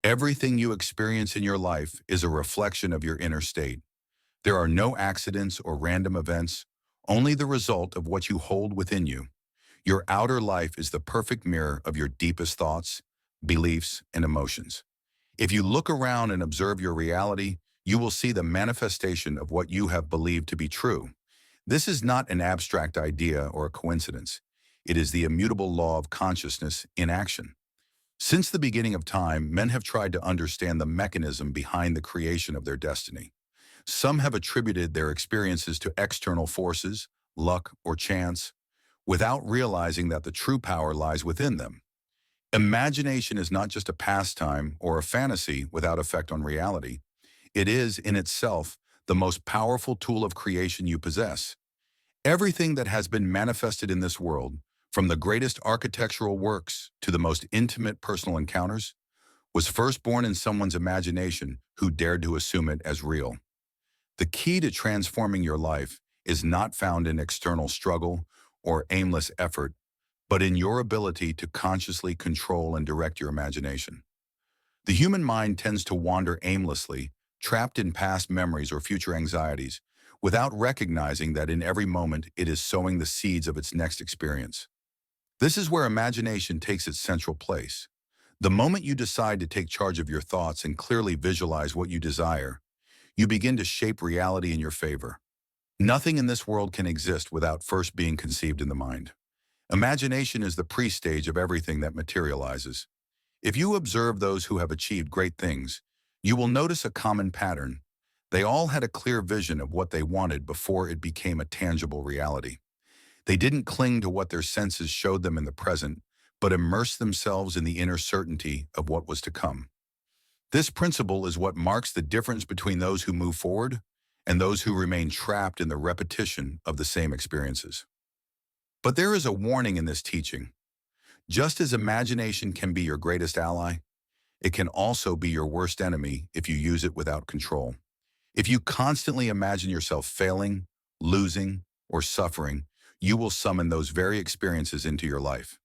Everything you experience in your life is a reflection of your inner state. There are no accidents or random events, only the result of what you hold within you. Your outer life is the perfect mirror of your deepest thoughts, beliefs, and emotions. If you look around and observe your reality, you will see the manifestation of what you have believed to be true. This is not an abstract idea or a coincidence. It is the immutable law of consciousness in action. Since the beginning of time, men have tried to understand the mechanism behind the creation of their destiny. Some have attributed their experiences to external forces, luck, or chance, without realizing that the true power lies within them. Imagination is not just a pastime or a fantasy without effect on reality. It is, in itself, the most powerful tool of creation you possess. Everything that has been manifested in this world, from the greatest architectural works to the most intimate personal encounters, was first born in someone's imagination who dared to assume it as real. The key to transforming your life is not found in external struggle or aimless effort, but in your ability to consciously control and direct your imagination. The human mind tends to wander aimlessly, trapped in past memories or future anxieties, without recognizing that in every moment it is sowing the seeds of its next experience. This is where imagination takes its central place. The moment you decide to take charge of your thoughts and clearly visualize what you desire, you begin to shape reality in your favor. Nothing in this world can exist without first being conceived in the mind. Imagination is the pre-stage of everything that materializes. If you observe those who have achieved great things, you will notice a common pattern. They all had a clear vision of what they wanted before it became a tangible reality. They didn't cling to what their senses showed them in the present, but immersed themselves in the inner certainty of what was to come. This principle is what marks the difference between those who move forward and those who remain trapped in the repetition of the same experiences. But there is a warning in this teaching. Just as imagination can be your greatest ally, it can also be your worst enemy if you use it without control. If you constantly imagine yourself failing, losing, or suffering, you will summon those very experiences into your life.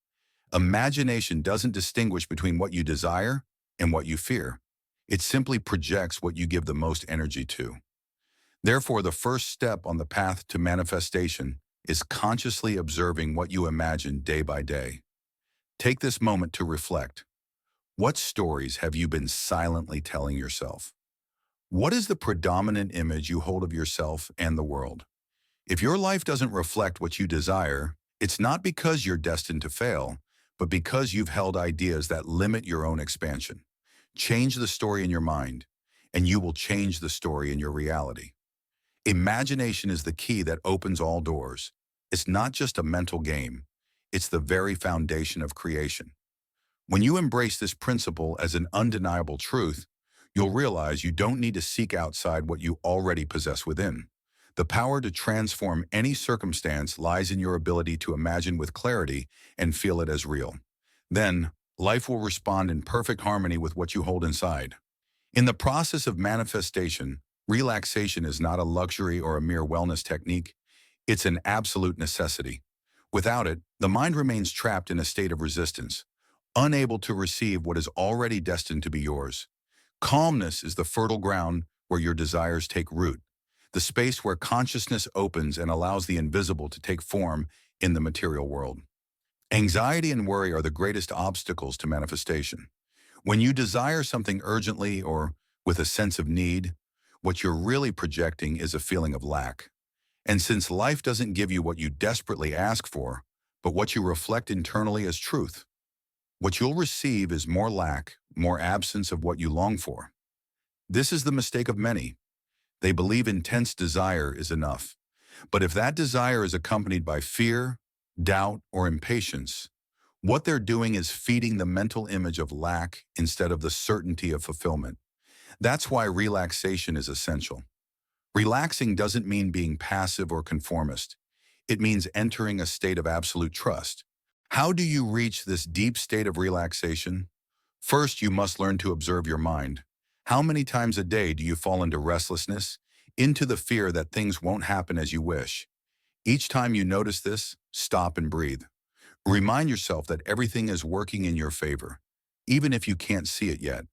Imagination doesn't distinguish between what you desire and what you fear. It simply projects what you give the most energy to. Therefore, the first step on the path to manifestation is consciously observing what you imagine day by day. Take this moment to reflect. What stories have you been silently telling yourself? What is the predominant image you hold of yourself and the world? If your life doesn't reflect what you desire, it's not because you're destined to fail, but because you've held ideas that limit your own expansion. Change the story in your mind, and you will change the story in your reality. Imagination is the key that opens all doors. It's not just a mental game. It's the very foundation of creation. When you embrace this principle as an undeniable truth, you'll realize you don't need to seek outside what you already possess within. The power to transform any circumstance lies in your ability to imagine with clarity and feel it as real. Then, life will respond in perfect harmony with what you hold inside. In the process of manifestation, relaxation is not a luxury or a mere wellness technique. It's an absolute necessity. Without it, the mind remains trapped in a state of resistance, unable to receive what is already destined to be yours. Calmness is the fertile ground where your desires take root, the space where consciousness opens and allows the invisible to take form in the material world. Anxiety and worry are the greatest obstacles to manifestation. When you desire something urgently or with a sense of need, what you're really projecting is a feeling of lack. And since life doesn't give you what you desperately ask for, but what you reflect internally as truth, what you'll receive is more lack, more absence of what you long for. This is the mistake of many. They believe intense desire is enough. But if that desire is accompanied by fear, doubt, or impatience, what they're doing is feeding the mental image of lack instead of the certainty of fulfillment. That's why relaxation is essential. Relaxing doesn't mean being passive or conformist. It means entering a state of absolute trust. How do you reach this deep state of relaxation? First, you must learn to observe your mind. How many times a day do you fall into restlessness, into the fear that things won't happen as you wish? Each time you notice this, stop and breathe. Remind yourself that everything is working in your favor, even if you can't see it yet.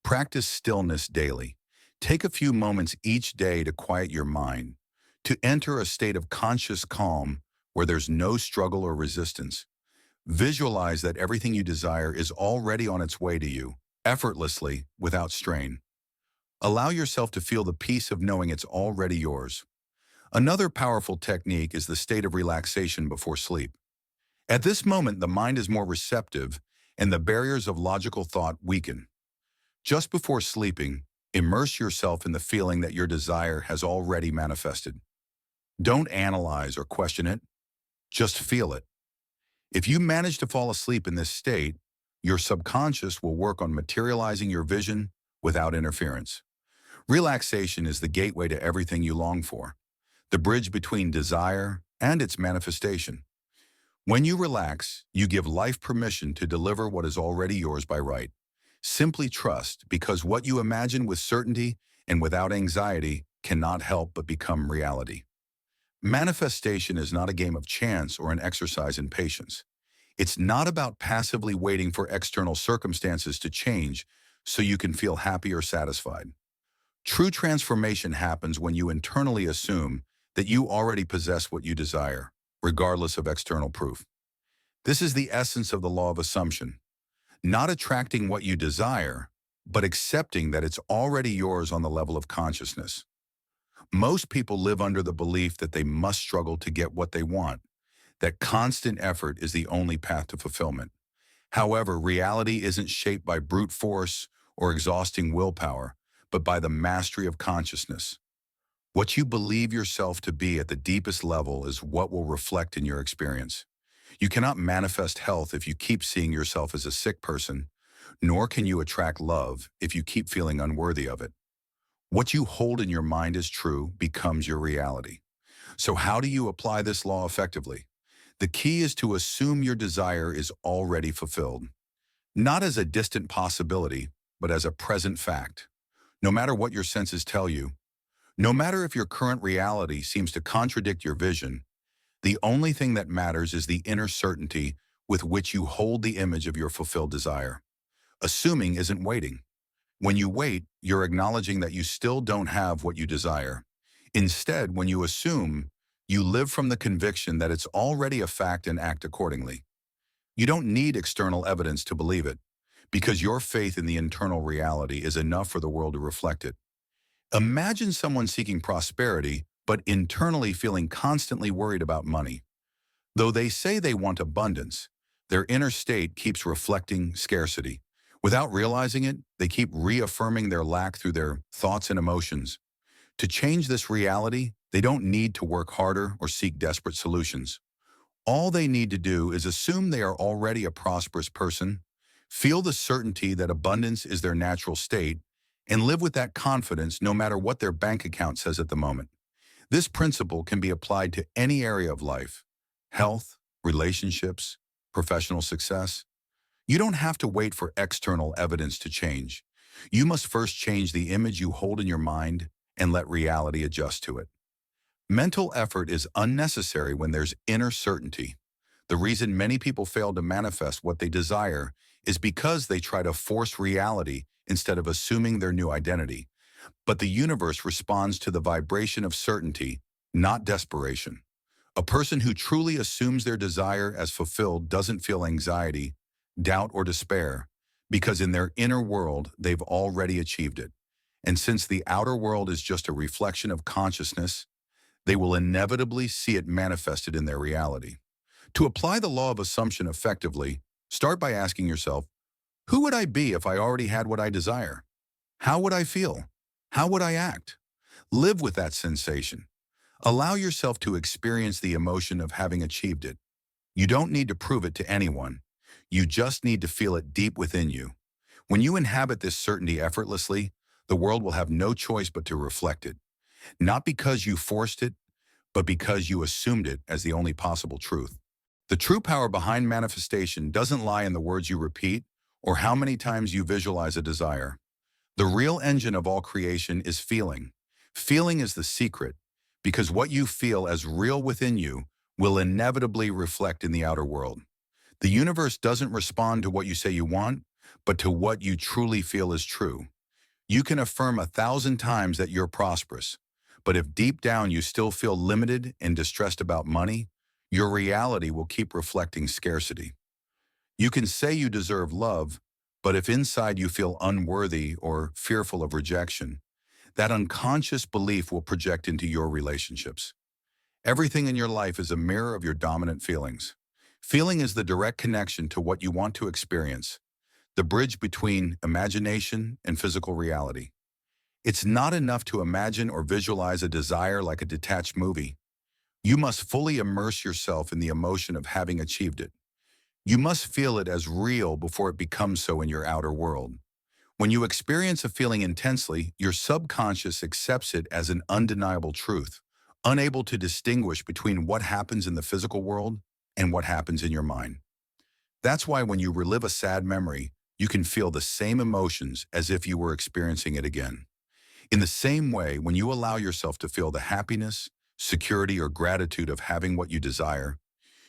Practice stillness daily. Take a few moments each day to quiet your mind, to enter a state of conscious calm where there's no struggle or resistance. Visualize that everything you desire is already on its way to you, effortlessly, without strain. Allow yourself to feel the peace of knowing it's already yours. Another powerful technique is the state of relaxation before sleep. At this moment, the mind is more receptive and the barriers of logical thought weaken. Just before sleeping, immerse yourself in the feeling that your desire has already manifested. Don't analyze or question it, just feel it. If you manage to fall asleep in this state, your subconscious will work on materializing your vision without interference. Relaxation is the gateway to everything you long for, the bridge between desire and its manifestation. When you relax, you give life permission to deliver what is already yours by right. Simply trust, because what you imagine with certainty and without anxiety cannot help but become reality. Manifestation is not a game of chance or an exercise in patience. It's not about passively waiting for external circumstances to change so you can feel happy or satisfied. True transformation happens when you internally assume that you already possess what you desire, regardless of external proof. This is the essence of the law of assumption. Not attracting what you desire, but accepting that it's already yours on the level of consciousness. Most people live under the belief that they must struggle to get what they want, that constant effort is the only path to fulfillment. However, reality isn't shaped by brute force or exhausting willpower, but by the mastery of consciousness. What you believe yourself to be at the deepest level is what will reflect in your experience. You cannot manifest health if you keep seeing yourself as a sick person, nor can you attract love if you keep feeling unworthy of it. What you hold in your mind as true becomes your reality. So how do you apply this law effectively? The key is to assume your desire is already fulfilled, not as a distant possibility, but as a present fact. No matter what your senses tell you, no matter if your current reality seems to contradict your vision, the only thing that matters is the inner certainty with which you hold the image of your fulfilled desire. Assuming isn't waiting. When you wait, you're acknowledging that you still don't have what you desire. Instead, when you assume, you live from the conviction that it's already a fact and act accordingly. You don't need external evidence to believe it, because your faith in the internal reality is enough for the world to reflect it. Imagine someone seeking prosperity, but internally feeling constantly worried about money. Though they say they want abundance, their inner state keeps reflecting scarcity. Without realizing it, they keep reaffirming their lack through their thoughts and emotions. To change this reality, they don't need to work harder or seek desperate solutions. All they need to do is assume they are already a prosperous person, feel the certainty that abundance is their natural state, and live with that confidence no matter what their bank account says at the moment. This principle can be applied to any area of life: health, relationships, professional success. You don't have to wait for external evidence to change. You must first change the image you hold in your mind and let reality adjust to it. Mental effort is unnecessary when there's inner certainty. The reason many people fail to manifest what they desire is because they try to force reality instead of assuming their new identity. But the universe responds to the vibration of certainty, not desperation. A person who truly assumes their desire as fulfilled doesn't feel anxiety, doubt, or despair, because in their inner world, they've already achieved it. And since the outer world is just a reflection of consciousness, they will inevitably see it manifested in their reality. To apply the law of assumption effectively, start by asking yourself, who would I be if I already had what I desire? How would I feel? How would I act? Live with that sensation. Allow yourself to experience the emotion of having achieved it. You don't need to prove it to anyone. You just need to feel it deep within you. When you inhabit this certainty effortlessly, the world will have no choice but to reflect it. Not because you forced it, but because you assumed it as the only possible truth. The true power behind manifestation doesn't lie in the words you repeat or how many times you visualize a desire. The real engine of all creation is feeling. Feeling is the secret, because what you feel as real within you will inevitably reflect in the outer world. The universe doesn't respond to what you say you want, but to what you truly feel is true. You can affirm 1,000 times that you're prosperous, but if deep down you still feel limited and distressed about money, your reality will keep reflecting scarcity. You can say you deserve love, but if inside you feel unworthy or fearful of rejection, that unconscious belief will project into your relationships. Everything in your life is a mirror of your dominant feelings. Feeling is the direct connection to what you want to experience, the bridge between imagination and physical reality. It's not enough to imagine or visualize a desire like a detached movie. You must fully immerse yourself in the emotion of having achieved it. You must feel it as real before it becomes so in your outer world. When you experience a feeling intensely, your subconscious accepts it as an undeniable truth, unable to distinguish between what happens in the physical world and what happens in your mind. That's why when you relive a sad memory, you can feel the same emotions as if you were experiencing it again. In the same way, when you allow yourself to feel the happiness, security, or gratitude of having what you desire,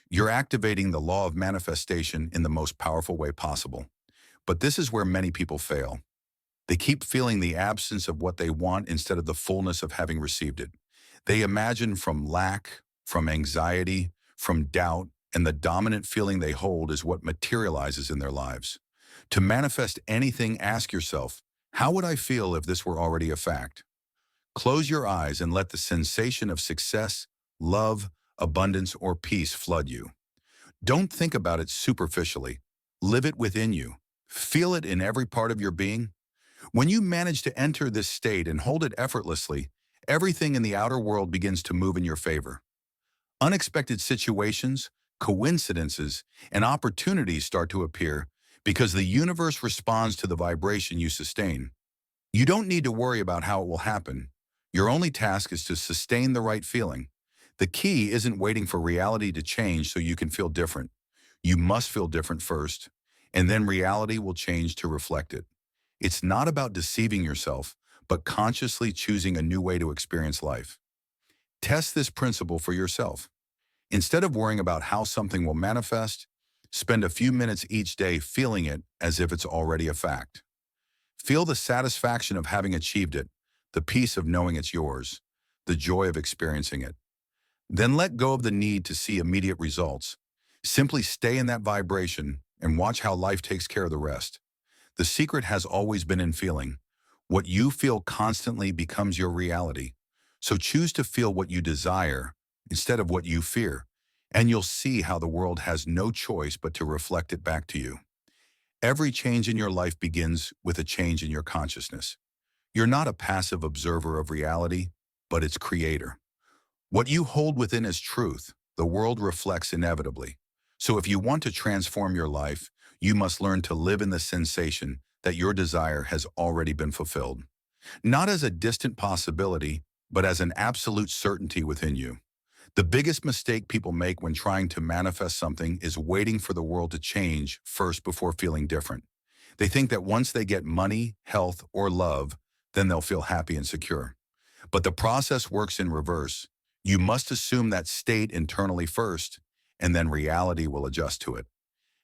you're activating the law of manifestation in the most powerful way possible. But this is where many people fail. They keep feeling the absence of what they want instead of the fullness of having received it. They imagine from lack, from anxiety, from doubt, and the dominant feeling they hold is what materializes in their lives. To manifest anything, ask yourself, how would I feel if this were already a fact? Close your eyes and let the sensation of success, love, abundance, or peace flood you. Don't think about it superficially. Live it within you. Feel it in every part of your being. When you manage to enter this state and hold it effortlessly, everything in the outer world begins to move in your favor. Unexpected situations, coincidences, and opportunities start to appear because the universe responds to the vibration you sustain. You don't need to worry about how it will happen. Your only task is to sustain the right feeling. The key isn't waiting for reality to change so you can feel different. You must feel different first, and then reality will change to reflect it. It's not about deceiving yourself, but consciously choosing a new way to experience life. Test this principle for yourself. Instead of worrying about how something will manifest, spend a few minutes each day feeling it as if it's already a fact. Feel the satisfaction of having achieved it, the peace of knowing it's yours, the joy of experiencing it. Then let go of the need to see immediate results. Simply stay in that vibration and watch how life takes care of the rest. The secret has always been in feeling. What you feel constantly becomes your reality. So choose to feel what you desire instead of what you fear, and you'll see how the world has no choice but to reflect it back to you. Every change in your life begins with a change in your consciousness. You're not a passive observer of reality, but its creator. What you hold within as truth, the world reflects inevitably. So if you want to transform your life, you must learn to live in the sensation that your desire has already been fulfilled. Not as a distant possibility, but as an absolute certainty within you. The biggest mistake people make when trying to manifest something is waiting for the world to change first before feeling different. They think that once they get money, health, or love, then they'll feel happy and secure. But the process works in reverse. You must assume that state internally first, and then reality will adjust to it.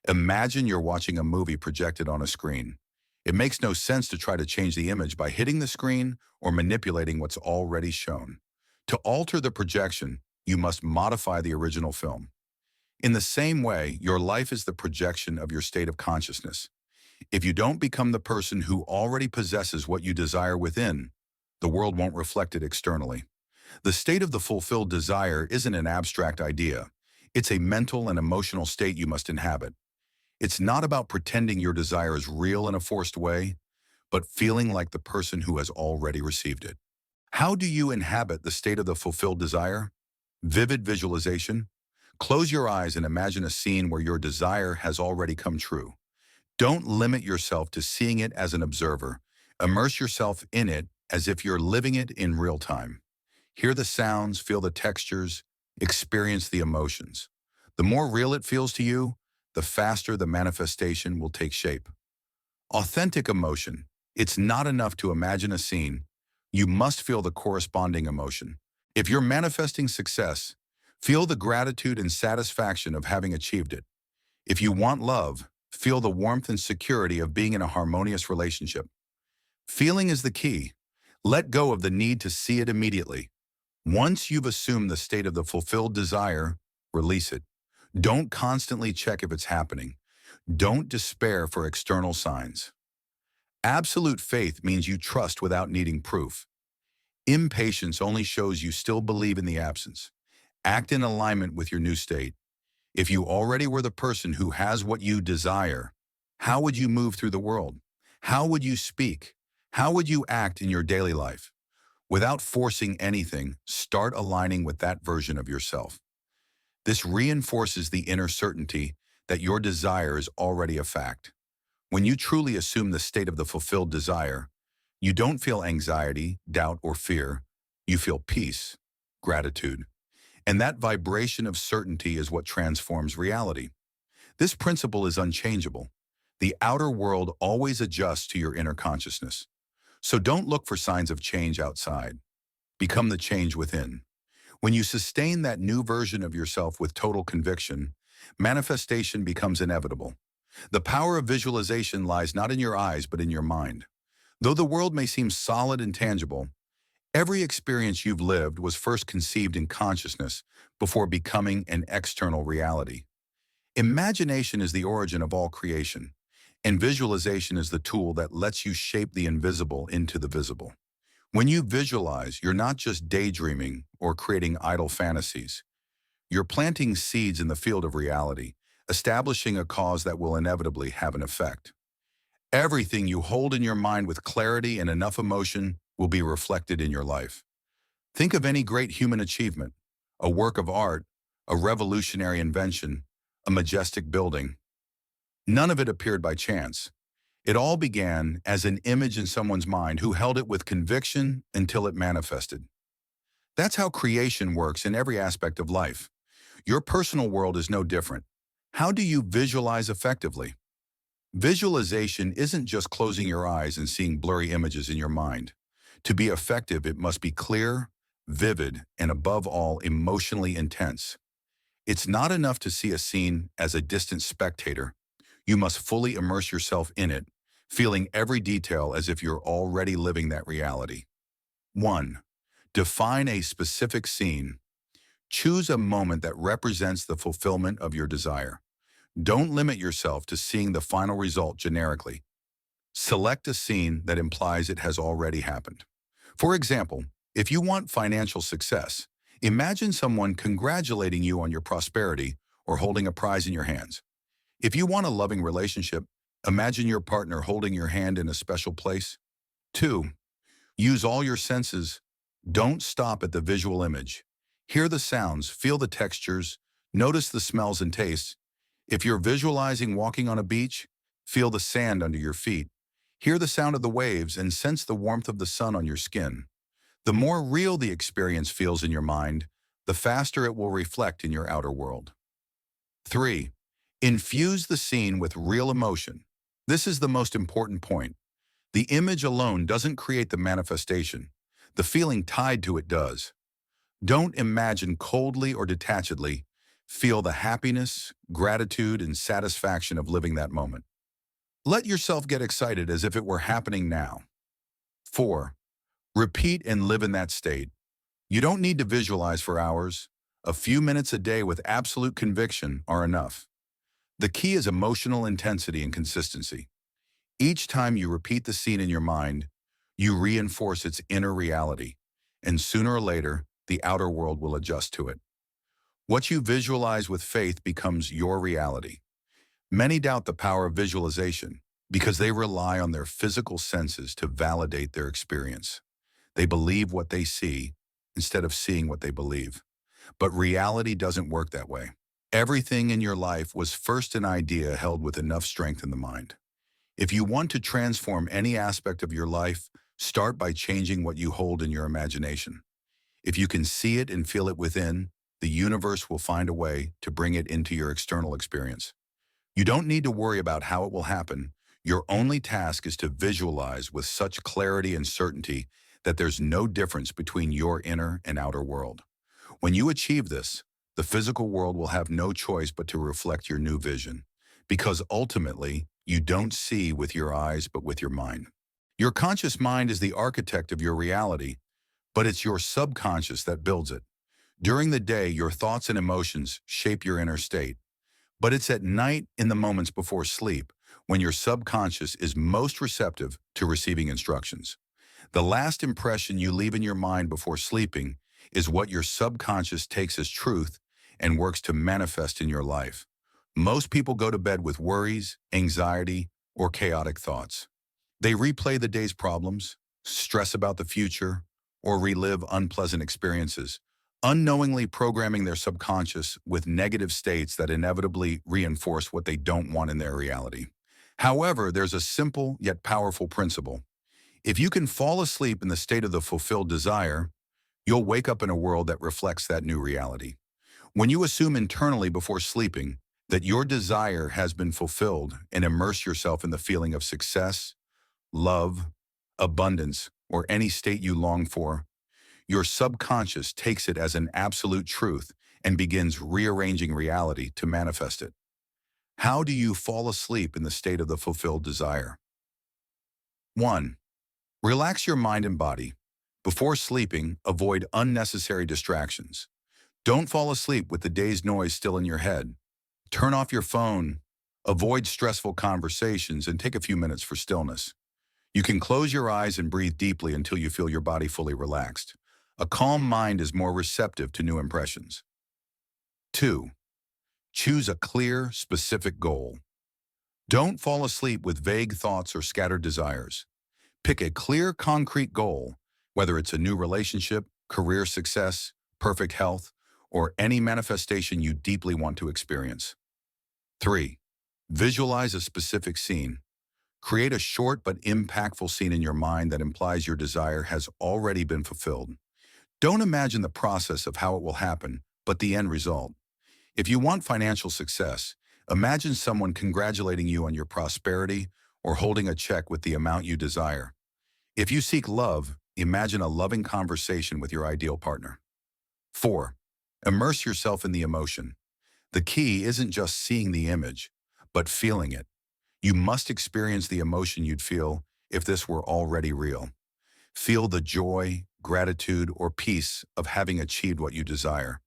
Imagine you're watching a movie projected on a screen. It makes no sense to try to change the image by hitting the screen or manipulating what's already shown. To alter the projection, you must modify the original film. In the same way, your life is the projection of your state of consciousness. If you don't become the person who already possesses what you desire within, the world won't reflect it externally. The state of the fulfilled desire isn't an abstract idea. It's a mental and emotional state you must inhabit. It's not about pretending your desire is real in a forced way, but feeling like the person who has already received it. How do you inhabit the state of the fulfilled desire? Vivid visualization. Close your eyes and imagine a scene where your desire has already come true. Don't limit yourself to seeing it as an observer. Immerse yourself in it as if you're living it in real time. Hear the sounds, feel the textures, experience the emotions. The more real it feels to you, the faster the manifestation will take shape. Authentic emotion. It's not enough to imagine a scene. You must feel the corresponding emotion. If you're manifesting success, feel the gratitude and satisfaction of having achieved it. If you want love, feel the warmth and security of being in a harmonious relationship. Feeling is the key. Let go of the need to see it immediately. Once you've assumed the state of the fulfilled desire, release it. Don't constantly check if it's happening. Don't despair for external signs. Absolute faith means you trust without needing proof. Impatience only shows you still believe in the absence. Act in alignment with your new state. If you already were the person who has what you desire, how would you move through the world? How would you speak? How would you act in your daily life? Without forcing anything, start aligning with that version of yourself. This reinforces the inner certainty that your desire is already a fact. When you truly assume the state of the fulfilled desire, you don't feel anxiety, doubt, or fear. You feel peace, gratitude. And that vibration of certainty is what transforms reality. This principle is unchangeable. The outer world always adjusts to your inner consciousness. So don't look for signs of change outside. Become the change within. When you sustain that new version of yourself with total conviction, manifestation becomes inevitable. The power of visualization lies not in your eyes, but in your mind. Though the world may seem solid and tangible, every experience you've lived was first conceived in consciousness before becoming an external reality. Imagination is the origin of all creation, and visualization is the tool that lets you shape the invisible into the visible. When you visualize, you're not just daydreaming or creating idle fantasies. You're planting seeds in the field of reality, establishing a cause that will inevitably have an effect. Everything you hold in your mind with clarity and enough emotion will be reflected in your life. Think of any great human achievement, a work of art, a revolutionary invention, a majestic building. None of it appeared by chance. It all began as an image in someone's mind who held it with conviction until it manifested. That's how creation works in every aspect of life. Your personal world is no different. How do you visualize effectively? Visualization isn't just closing your eyes and seeing blurry images in your mind. To be effective, it must be clear, vivid, and above all, emotionally intense. It's not enough to see a scene as a distant spectator. You must fully immerse yourself in it, feeling every detail as if you're already living that reality. 1. Define a specific scene. Choose a moment that represents the fulfillment of your desire. Don't limit yourself to seeing the final result generically. Select a scene that implies it has already happened. For example, if you want financial success, imagine someone congratulating you on your prosperity or holding a prize in your hands. If you want a loving relationship, imagine your partner holding your hand in a special place. 2. Use all your senses. Don't stop at the visual image. Hear the sounds, feel the textures, notice the smells and tastes. If you're visualizing walking on a beach, feel the sand under your feet. Hear the sound of the waves and sense the warmth of the sun on your skin. The more real the experience feels in your mind, the faster it will reflect in your outer world. 3. Infuse the scene with real emotion. This is the most important point. The image alone doesn't create the manifestation. The feeling tied to it does. Don't imagine coldly or detachedly. Feel the happiness, gratitude, and satisfaction of living that moment. Let yourself get excited as if it were happening now. 4. Repeat and live in that state. You don't need to visualize for hours. A few minutes a day with absolute conviction are enough. The key is emotional intensity and consistency. Each time you repeat the scene in your mind, you reinforce its inner reality, and sooner or later, the outer world will adjust to it. What you visualize with faith becomes your reality. Many doubt the power of visualization because they rely on their physical senses to validate their experience. They believe what they see instead of seeing what they believe. But reality doesn't work that way. Everything in your life was first an idea held with enough strength in the mind. If you want to transform any aspect of your life, start by changing what you hold in your imagination. If you can see it and feel it within, the universe will find a way to bring it into your external experience. You don't need to worry about how it will happen. Your only task is to visualize with such clarity and certainty that there's no difference between your inner and outer world. When you achieve this, the physical world will have no choice but to reflect your new vision, because ultimately, you don't see with your eyes but with your mind. Your conscious mind is the architect of your reality, but it's your subconscious that builds it. During the day, your thoughts and emotions shape your inner state, but it's at night, in the moments before sleep, when your subconscious is most receptive to receiving instructions. The last impression you leave in your mind before sleeping is what your subconscious takes as truth and works to manifest in your life. Most people go to bed with worries, anxiety, or chaotic thoughts. They replay the day's problems, stress about the future, or relive unpleasant experiences, unknowingly programming their subconscious with negative states that inevitably reinforce what they don't want in their reality. However, there's a simple yet powerful principle. If you can fall asleep in the state of the fulfilled desire, you'll wake up in a world that reflects that new reality. When you assume internally before sleeping that your desire has been fulfilled and immerse yourself in the feeling of success, love, abundance, or any state you long for, your subconscious takes it as an absolute truth and begins rearranging reality to manifest it. How do you fall asleep in the state of the fulfilled desire? 1. Relax your mind and body. Before sleeping, avoid unnecessary distractions. Don't fall asleep with the day's noise still in your head. Turn off your phone, avoid stressful conversations, and take a few minutes for stillness. You can close your eyes and breathe deeply until you feel your body fully relaxed. A calm mind is more receptive to new impressions. 2. Choose a clear, specific goal. Don't fall asleep with vague thoughts or scattered desires. Pick a clear, concrete goal, whether it's a new relationship, career success, perfect health, or any manifestation you deeply want to experience. 3. Visualize a specific scene. Create a short but impactful scene in your mind that implies your desire has already been fulfilled. Don't imagine the process of how it will happen, but the end result. If you want financial success, imagine someone congratulating you on your prosperity or holding a check with the amount you desire. If you seek love, imagine a loving conversation with your ideal partner. 4. Immerse yourself in the emotion. The key isn't just seeing the image, but feeling it. You must experience the emotion you'd feel if this were already real. Feel the joy, gratitude, or peace of having achieved what you desire.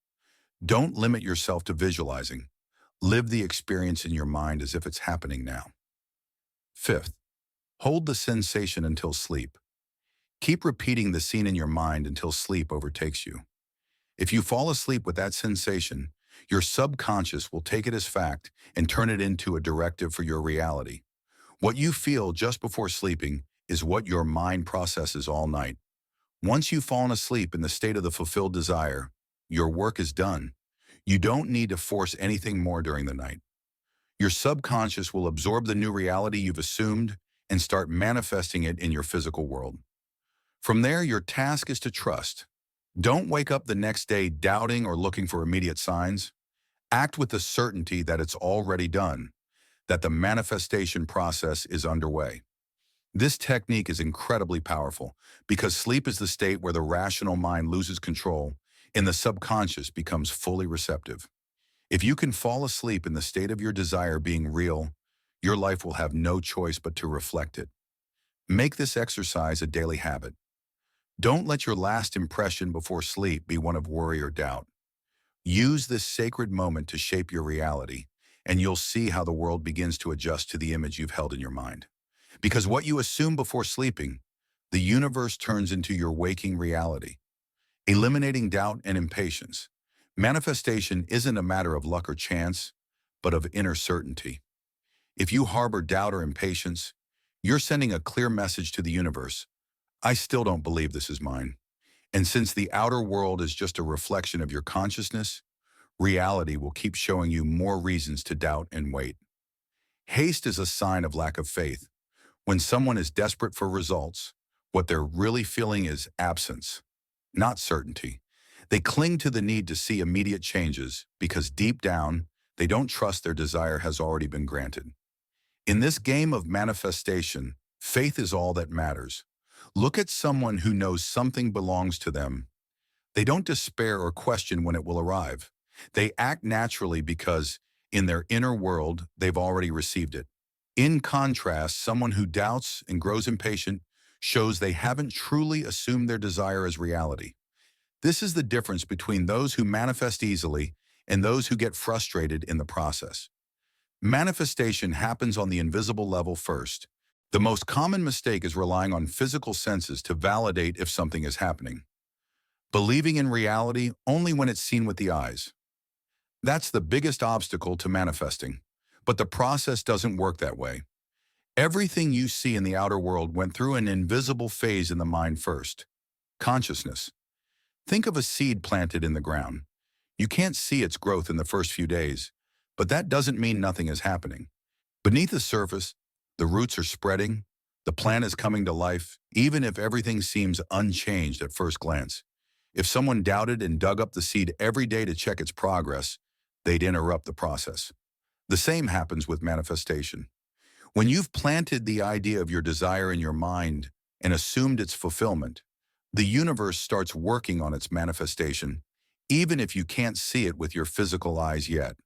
Don't limit yourself to visualizing. Live the experience in your mind as if it's happening now. 5th, hold the sensation until sleep. Keep repeating the scene in your mind until sleep overtakes you. If you fall asleep with that sensation, your subconscious will take it as fact and turn it into a directive for your reality. What you feel just before sleeping is what your mind processes all night. Once you've fallen asleep in the state of the fulfilled desire, your work is done. You don't need to force anything more during the night. Your subconscious will absorb the new reality you've assumed and start manifesting it in your physical world. From there, your task is to trust. Don't wake up the next day doubting or looking for immediate signs. Act with the certainty that it's already done, that the manifestation process is underway. This technique is incredibly powerful because sleep is the state where the rational mind loses control and the subconscious becomes fully receptive. If you can fall asleep in the state of your desire being real, your life will have no choice but to reflect it. Make this exercise a daily habit. Don't let your last impression before sleep be one of worry or doubt. Use this sacred moment to shape your reality, and you'll see how the world begins to adjust to the image you've held in your mind. Because what you assume before sleeping, the universe turns into your waking reality, eliminating doubt and impatience. Manifestation isn't a matter of luck or chance, but of inner certainty. If you harbor doubt or impatience, you're sending a clear message to the universe. I still don't believe this is mine. And since the outer world is just a reflection of your consciousness, reality will keep showing you more reasons to doubt and wait. Haste is a sign of lack of faith. When someone is desperate for results, what they're really feeling is absence, not certainty. They cling to the need to see immediate changes because deep down, they don't trust their desire has already been granted. In this game of manifestation, faith is all that matters. Look at someone who knows something belongs to them. They don't despair or question when it will arrive. They act naturally because, in their inner world, they've already received it. In contrast, someone who doubts and grows impatient shows they haven't truly assumed their desire as reality. This is the difference between those who manifest easily and those who get frustrated in the process. Manifestation happens on the invisible level first. The most common mistake is relying on physical senses to validate if something is happening. Believing in reality only when it's seen with the eyes. That's the biggest obstacle to manifesting. But the process doesn't work that way. Everything you see in the outer world went through an invisible phase in the mind first. Consciousness. Think of a seed planted in the ground. You can't see its growth in the first few days, but that doesn't mean nothing is happening. Beneath the surface, the roots are spreading, the plant is coming to life, even if everything seems unchanged at first glance. If someone doubted and dug up the seed every day to check its progress, they'd interrupt the process. The same happens with manifestation. When you've planted the idea of your desire in your mind and assumed its fulfillment, the universe starts working on its manifestation, even if you can't see it with your physical eyes yet.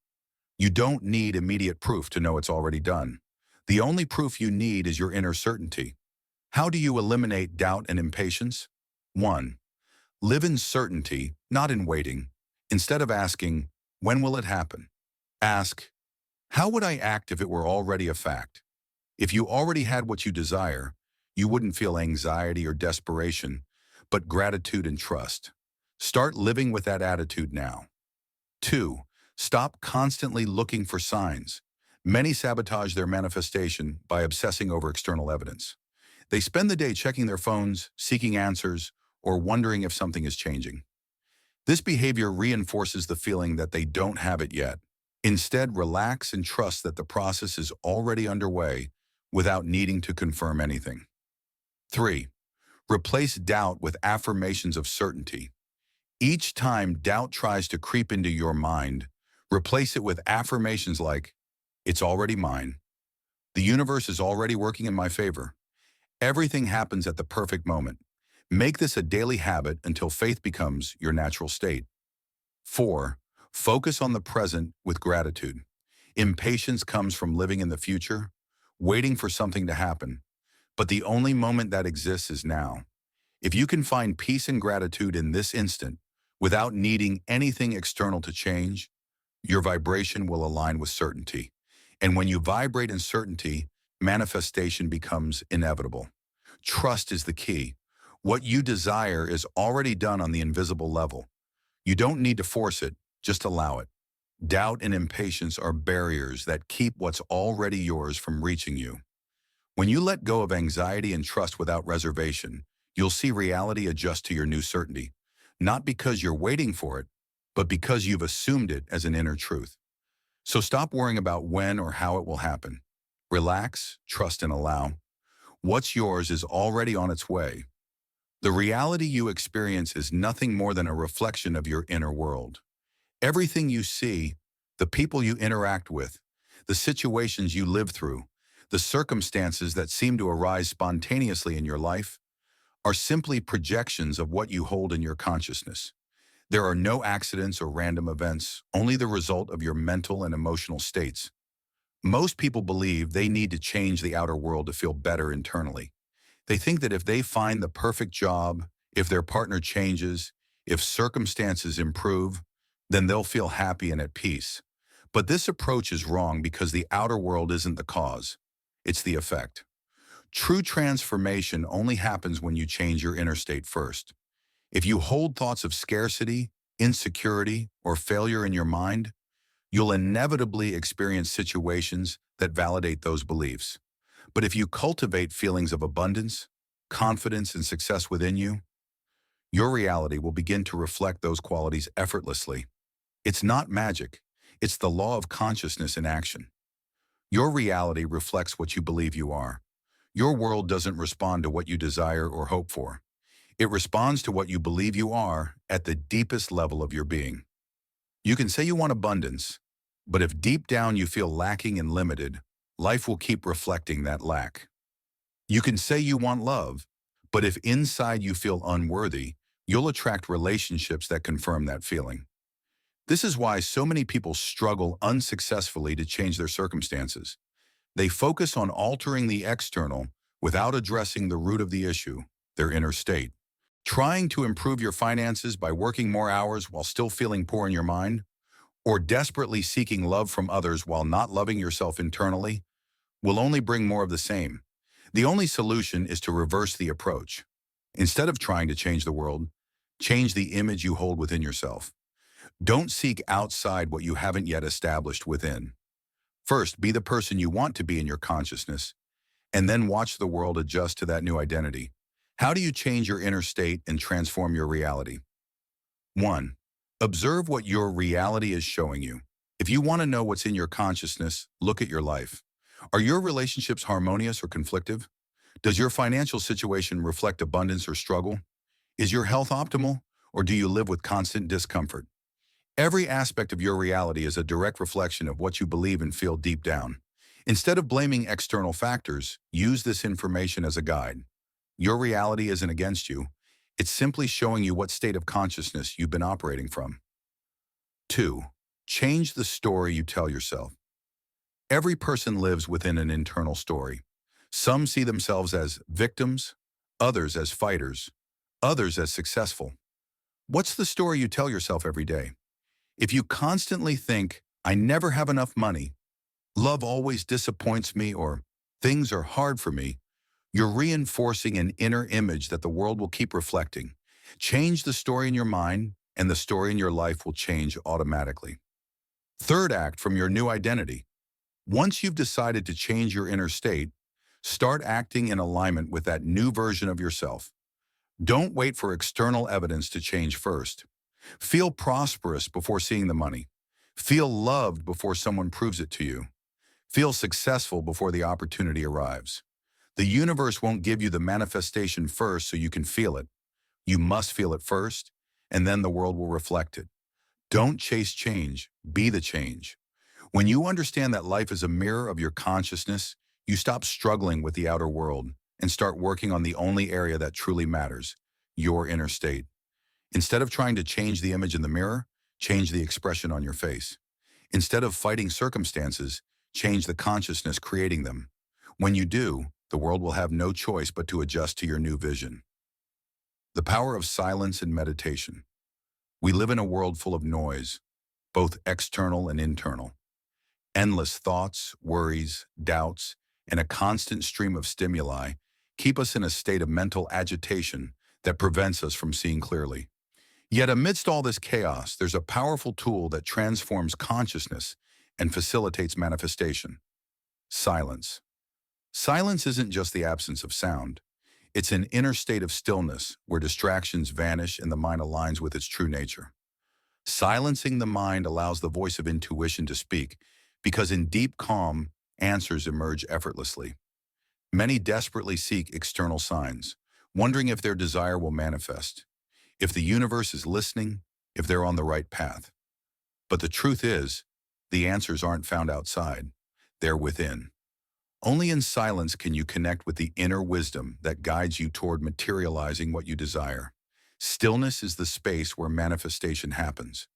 You don't need immediate proof to know it's already done. The only proof you need is your inner certainty. How do you eliminate doubt and impatience? 1. Live in certainty, not in waiting. Instead of asking, when will it happen? Ask, how would I act if it were already a fact? If you already had what you desire, you wouldn't feel anxiety or desperation, but gratitude and trust. Start living with that attitude now. 2. Stop constantly looking for signs. Many sabotage their manifestation by obsessing over external evidence. They spend the day checking their phones, seeking answers, or wondering if something is changing. This behavior reinforces the feeling that they don't have it yet. Instead, relax and trust that the process is already underway without needing to confirm anything. 3. Replace doubt with affirmations of certainty. Each time doubt tries to creep into your mind, replace it with affirmations like, it's already mine. The universe is already working in my favor. Everything happens at the perfect moment. Make this a daily habit until faith becomes your natural state. 4. Focus on the present with gratitude. Impatience comes from living in the future, waiting for something to happen. But the only moment that exists is now. If you can find peace and gratitude in this instant, without needing anything external to change, your vibration will align with certainty. And when you vibrate in certainty, manifestation becomes inevitable. Trust is the key. What you desire is already done on the invisible level. You don't need to force it, just allow it. Doubt and impatience are barriers that keep what's already yours from reaching you. When you let go of anxiety and trust without reservation, you'll see reality adjust to your new certainty, not because you're waiting for it, but because you've assumed it as an inner truth. So stop worrying about when or how it will happen. Relax, trust, and allow. What's yours is already on its way. The reality you experience is nothing more than a reflection of your inner world. Everything you see, the people you interact with, the situations you live through, the circumstances that seem to arise spontaneously in your life, are simply projections of what you hold in your consciousness. There are no accidents or random events, only the result of your mental and emotional states. Most people believe they need to change the outer world to feel better internally. They think that if they find the perfect job, if their partner changes, if circumstances improve, then they'll feel happy and at peace. But this approach is wrong because the outer world isn't the cause. It's the effect. True transformation only happens when you change your inner state first. If you hold thoughts of scarcity, insecurity, or failure in your mind, you'll inevitably experience situations that validate those beliefs. But if you cultivate feelings of abundance, confidence, and success within you, your reality will begin to reflect those qualities effortlessly. It's not magic. It's the law of consciousness in action. Your reality reflects what you believe you are. Your world doesn't respond to what you desire or hope for. It responds to what you believe you are at the deepest level of your being. You can say you want abundance, but if deep down you feel lacking and limited, life will keep reflecting that lack. You can say you want love, but if inside you feel unworthy, you'll attract relationships that confirm that feeling. This is why so many people struggle unsuccessfully to change their circumstances. They focus on altering the external without addressing the root of the issue, their inner state. Trying to improve your finances by working more hours while still feeling poor in your mind, or desperately seeking love from others while not loving yourself internally, will only bring more of the same. The only solution is to reverse the approach. Instead of trying to change the world, change the image you hold within yourself. Don't seek outside what you haven't yet established within. First, be the person you want to be in your consciousness, and then watch the world adjust to that new identity. How do you change your inner state and transform your reality? 1. Observe what your reality is showing you. If you want to know what's in your consciousness, look at your life. Are your relationships harmonious or conflictive? Does your financial situation reflect abundance or struggle? Is your health optimal, or do you live with constant discomfort? Every aspect of your reality is a direct reflection of what you believe and feel deep down. Instead of blaming external factors, use this information as a guide. Your reality isn't against you. It's simply showing you what state of consciousness you've been operating from. 2. Change the story you tell yourself. Every person lives within an internal story. Some see themselves as victims, others as fighters, others as successful. What's the story you tell yourself every day? If you constantly think, "I never have enough money," "love always disappoints me," or "things are hard for me," you're reinforcing an inner image that the world will keep reflecting. Change the story in your mind, and the story in your life will change automatically. Third act from your new identity. Once you've decided to change your inner state, start acting in alignment with that new version of yourself. Don't wait for external evidence to change first. Feel prosperous before seeing the money. Feel loved before someone proves it to you. Feel successful before the opportunity arrives. The universe won't give you the manifestation first so you can feel it. You must feel it first, and then the world will reflect it. Don't chase change, be the change. When you understand that life is a mirror of your consciousness, you stop struggling with the outer world and start working on the only area that truly matters, your inner state. Instead of trying to change the image in the mirror, change the expression on your face. Instead of fighting circumstances, change the consciousness creating them. When you do, the world will have no choice but to adjust to your new vision. The power of silence and meditation. We live in a world full of noise, both external and internal. Endless thoughts, worries, doubts, and a constant stream of stimuli keep us in a state of mental agitation that prevents us from seeing clearly. Yet amidst all this chaos, there's a powerful tool that transforms consciousness and facilitates manifestation. Silence. Silence isn't just the absence of sound. It's an inner state of stillness where distractions vanish and the mind aligns with its true nature. Silencing the mind allows the voice of intuition to speak, because in deep calm, answers emerge effortlessly. Many desperately seek external signs, wondering if their desire will manifest, if the universe is listening, if they're on the right path. But the truth is, the answers aren't found outside, they're within. Only in silence can you connect with the inner wisdom that guides you toward materializing what you desire. Stillness is the space where manifestation happens.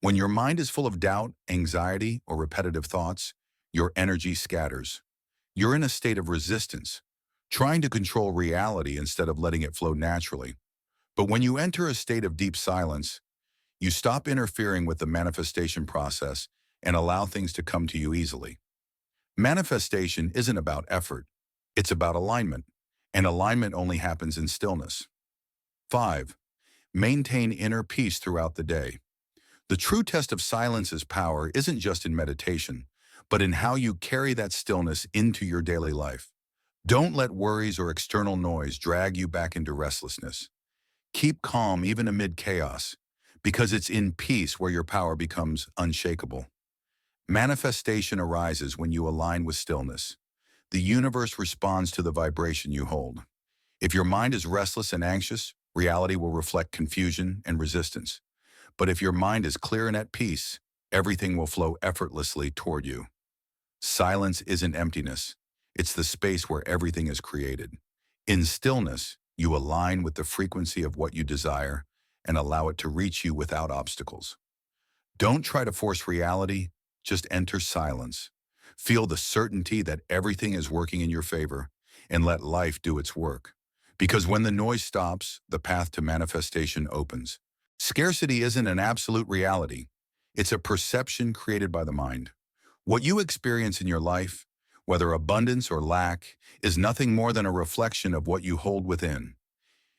When your mind is full of doubt, anxiety, or repetitive thoughts, your energy scatters. You're in a state of resistance, trying to control reality instead of letting it flow naturally. But when you enter a state of deep silence, you stop interfering with the manifestation process and allow things to come to you easily. Manifestation isn't about effort, it's about alignment, and alignment only happens in stillness. 5. Maintain inner peace throughout the day. The true test of silence's power isn't just in meditation, but in how you carry that stillness into your daily life. Don't let worries or external noise drag you back into restlessness. Keep calm even amid chaos, because it's in peace where your power becomes unshakable. Manifestation arises when you align with stillness. The universe responds to the vibration you hold. If your mind is restless and anxious, reality will reflect confusion and resistance. But if your mind is clear and at peace, everything will flow effortlessly toward you. Silence isn't emptiness. It's the space where everything is created. In stillness, you align with the frequency of what you desire and allow it to reach you without obstacles. Don't try to force reality, just enter silence. Feel the certainty that everything is working in your favor, and let life do its work. Because when the noise stops, the path to manifestation opens. Scarcity isn't an absolute reality. It's a perception created by the mind. What you experience in your life, whether abundance or lack, is nothing more than a reflection of what you hold within.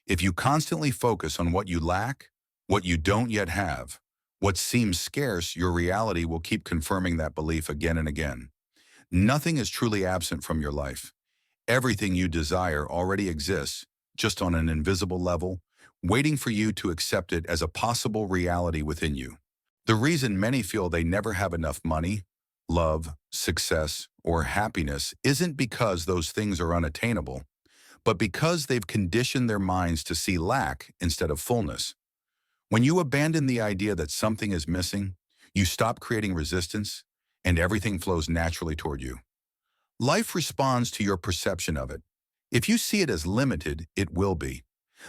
If you constantly focus on what you lack, what you don't yet have, what seems scarce, your reality will keep confirming that belief again and again. Nothing is truly absent from your life. Everything you desire already exists, just on an invisible level, waiting for you to accept it as a possible reality within you. The reason many feel they never have enough money, love, success, or happiness isn't because those things are unattainable, but because they've conditioned their minds to see lack instead of fullness. When you abandon the idea that something is missing, you stop creating resistance, and everything flows naturally toward you. Life responds to your perception of it. If you see it as limited, it will be.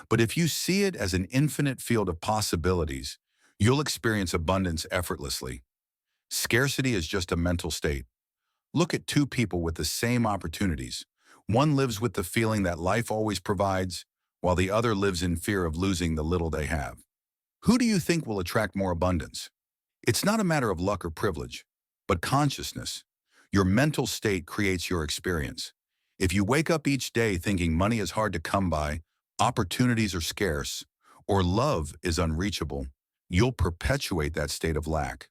But if you see it as an infinite field of possibilities, you'll experience abundance effortlessly. Scarcity is just a mental state. Look at two people with the same opportunities. One lives with the feeling that life always provides, while the other lives in fear of losing the little they have. Who do you think will attract more abundance? It's not a matter of luck or privilege, but consciousness. Your mental state creates your experience. If you wake up each day thinking money is hard to come by, opportunities are scarce, or love is unreachable, you'll perpetuate that state of lack.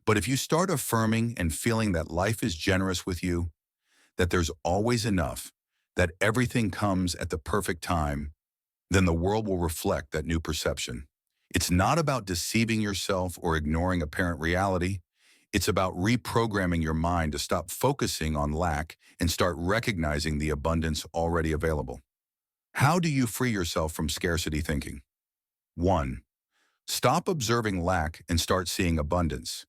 But if you start affirming and feeling that life is generous with you, that there's always enough, that everything comes at the perfect time, then the world will reflect that new perception. It's not about deceiving yourself or ignoring apparent reality. It's about reprogramming your mind to stop focusing on lack and start recognizing the abundance already available. How do you free yourself from scarcity thinking? 1. Stop observing lack and start seeing abundance.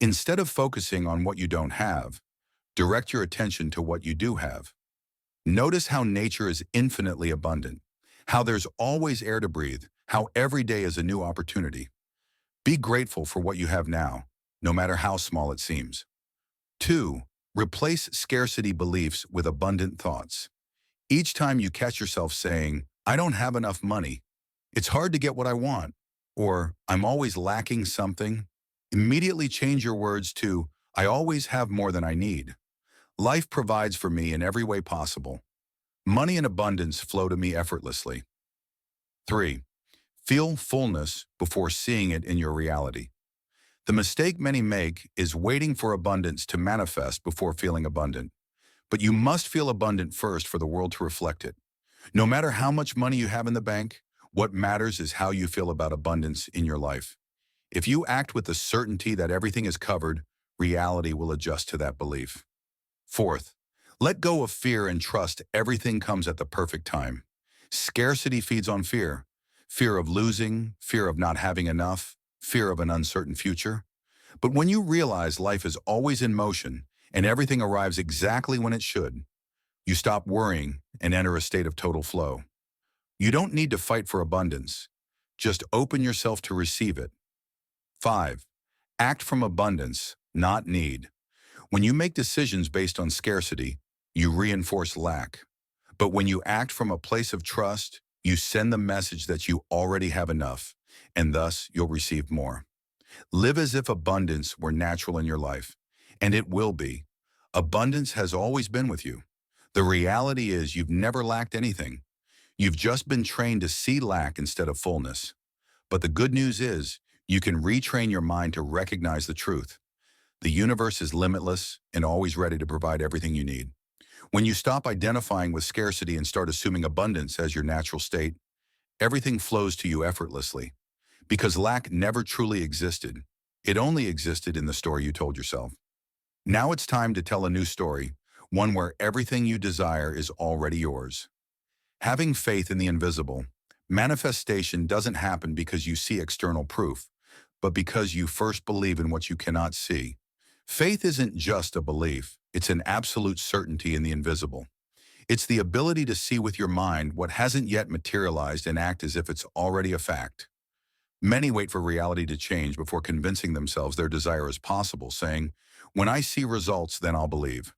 Instead of focusing on what you don't have, direct your attention to what you do have. Notice how nature is infinitely abundant, how there's always air to breathe, how every day is a new opportunity. Be grateful for what you have now, no matter how small it seems. 2. Replace scarcity beliefs with abundant thoughts. Each time you catch yourself saying, "I don't have enough money," "It's hard to get what I want," or "I'm always lacking something," immediately change your words to, "I always have more than I need. Life provides for me in every way possible. Money and abundance flow to me effortlessly." 3. Feel fullness before seeing it in your reality. The mistake many make is waiting for abundance to manifest before feeling abundant. But you must feel abundant first for the world to reflect it. No matter how much money you have in the bank, what matters is how you feel about abundance in your life. If you act with the certainty that everything is covered, reality will adjust to that belief. 4th, let go of fear and trust everything comes at the perfect time. Scarcity feeds on fear. Fear of losing, fear of not having enough, fear of an uncertain future. But when you realize life is always in motion and everything arrives exactly when it should, you stop worrying and enter a state of total flow. You don't need to fight for abundance. Just open yourself to receive it. 5. Act from abundance, not need. When you make decisions based on scarcity, you reinforce lack. But when you act from a place of trust, you send the message that you already have enough, and thus you'll receive more. Live as if abundance were natural in your life, and it will be. Abundance has always been with you. The reality is you've never lacked anything. You've just been trained to see lack instead of fullness. But the good news is you can retrain your mind to recognize the truth. The universe is limitless and always ready to provide everything you need. When you stop identifying with scarcity and start assuming abundance as your natural state, everything flows to you effortlessly. Because lack never truly existed. It only existed in the story you told yourself. Now it's time to tell a new story, one where everything you desire is already yours. Having faith in the invisible. Manifestation doesn't happen because you see external proof, but because you first believe in what you cannot see. Faith isn't just a belief, it's an absolute certainty in the invisible. It's the ability to see with your mind what hasn't yet materialized and act as if it's already a fact. Many wait for reality to change before convincing themselves their desire is possible, saying, "When I see results, then I'll believe."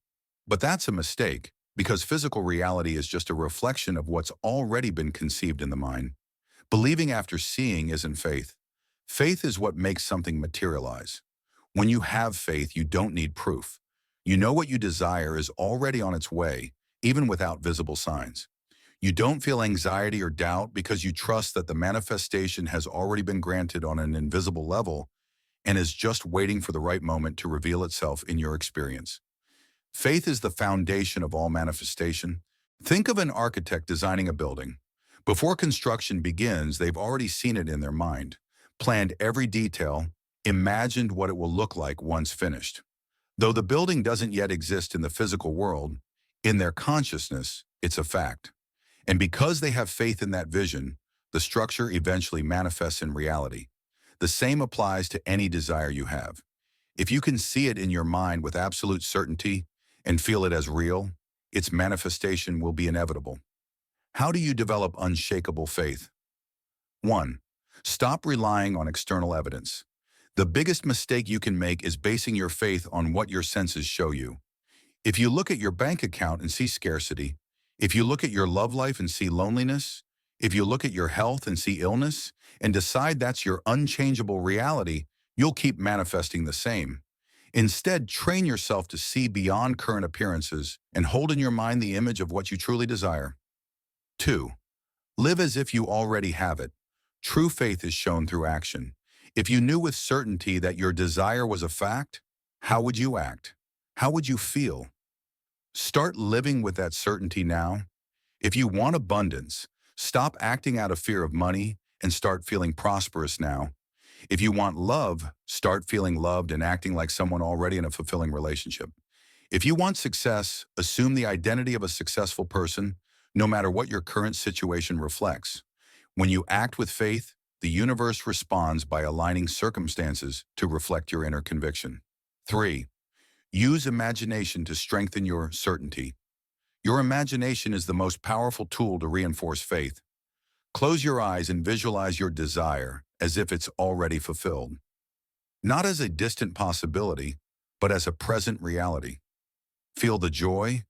But that's a mistake. because physical reality is just a reflection of what's already been conceived in the mind. Believing after seeing isn't faith. Faith is what makes something materialize. When you have faith, you don't need proof. You know what you desire is already on its way, even without visible signs. You don't feel anxiety or doubt because you trust that the manifestation has already been granted on an invisible level and is just waiting for the right moment to reveal itself in your experience. Faith is the foundation of all manifestation. Think of an architect designing a building. Before construction begins, they've already seen it in their mind, planned every detail, imagined what it will look like once finished. Though the building doesn't yet exist in the physical world, in their consciousness, it's a fact. And because they have faith in that vision, the structure eventually manifests in reality. The same applies to any desire you have. If you can see it in your mind with absolute certainty and feel it as real, its manifestation will be inevitable. How do you develop unshakable faith? 1. Stop relying on external evidence. The biggest mistake you can make is basing your faith on what your senses show you. If you look at your bank account and see scarcity, if you look at your love life and see loneliness, if you look at your health and see illness, and decide that's your unchangeable reality, you'll keep manifesting the same. Instead, train yourself to see beyond current appearances and hold in your mind the image of what you truly desire. 2. Live as if you already have it. True faith is shown through action. If you knew with certainty that your desire was a fact, how would you act? How would you feel? Start living with that certainty now. If you want abundance, stop acting out of fear of money and start feeling prosperous now. If you want love, start feeling loved and acting like someone already in a fulfilling relationship. If you want success, assume the identity of a successful person, no matter what your current situation reflects. When you act with faith, the universe responds by aligning circumstances to reflect your inner conviction. 3. Use imagination to strengthen your certainty. Your imagination is the most powerful tool to reinforce faith. Close your eyes and visualize your desire as if it's already fulfilled. Not as a distant possibility, but as a present reality. Feel the joy,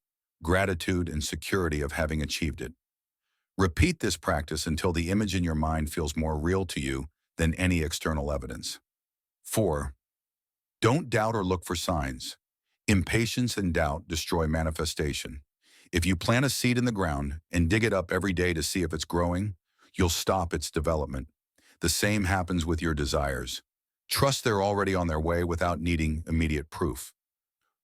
gratitude, and security of having achieved it. Repeat this practice until the image in your mind feels more real to you than any external evidence. 4. Don't doubt or look for signs. Impatience and doubt destroy manifestation. If you plant a seed in the ground and dig it up every day to see if it's growing, you'll stop its development. The same happens with your desires. Trust they're already on their way without needing immediate proof.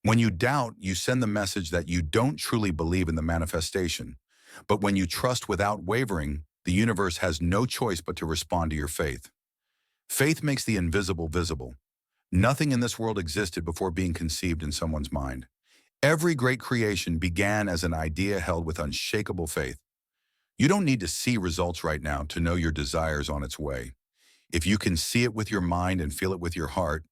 When you doubt, you send the message that you don't truly believe in the manifestation. But when you trust without wavering, the universe has no choice but to respond to your faith. Faith makes the invisible visible. Nothing in this world existed before being conceived in someone's mind. Every great creation began as an idea held with unshakable faith. You don't need to see results right now to know your desire is on its way. If you can see it with your mind and feel it with your heart,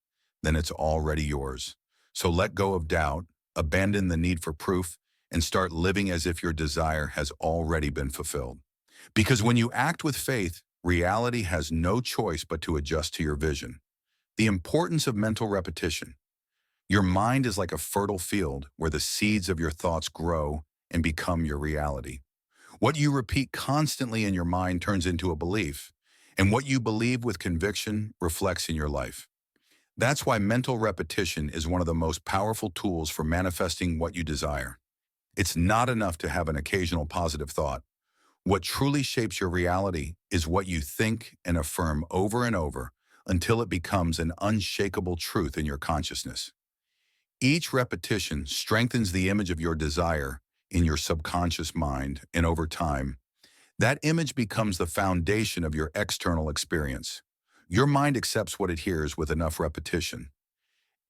then it's already yours. So let go of doubt, abandon the need for proof, and start living as if your desire has already been fulfilled. Because when you act with faith, reality has no choice but to adjust to your vision. The importance of mental repetition. Your mind is like a fertile field where the seeds of your thoughts grow and become your reality. What you repeat constantly in your mind turns into a belief, and what you believe with conviction reflects in your life. That's why mental repetition is one of the most powerful tools for manifesting what you desire. It's not enough to have an occasional positive thought. What truly shapes your reality is what you think and affirm over and over until it becomes an unshakable truth in your consciousness. Each repetition strengthens the image of your desire in your subconscious mind, and over time, that image becomes the foundation of your external experience. Your mind accepts what it hears with enough repetition.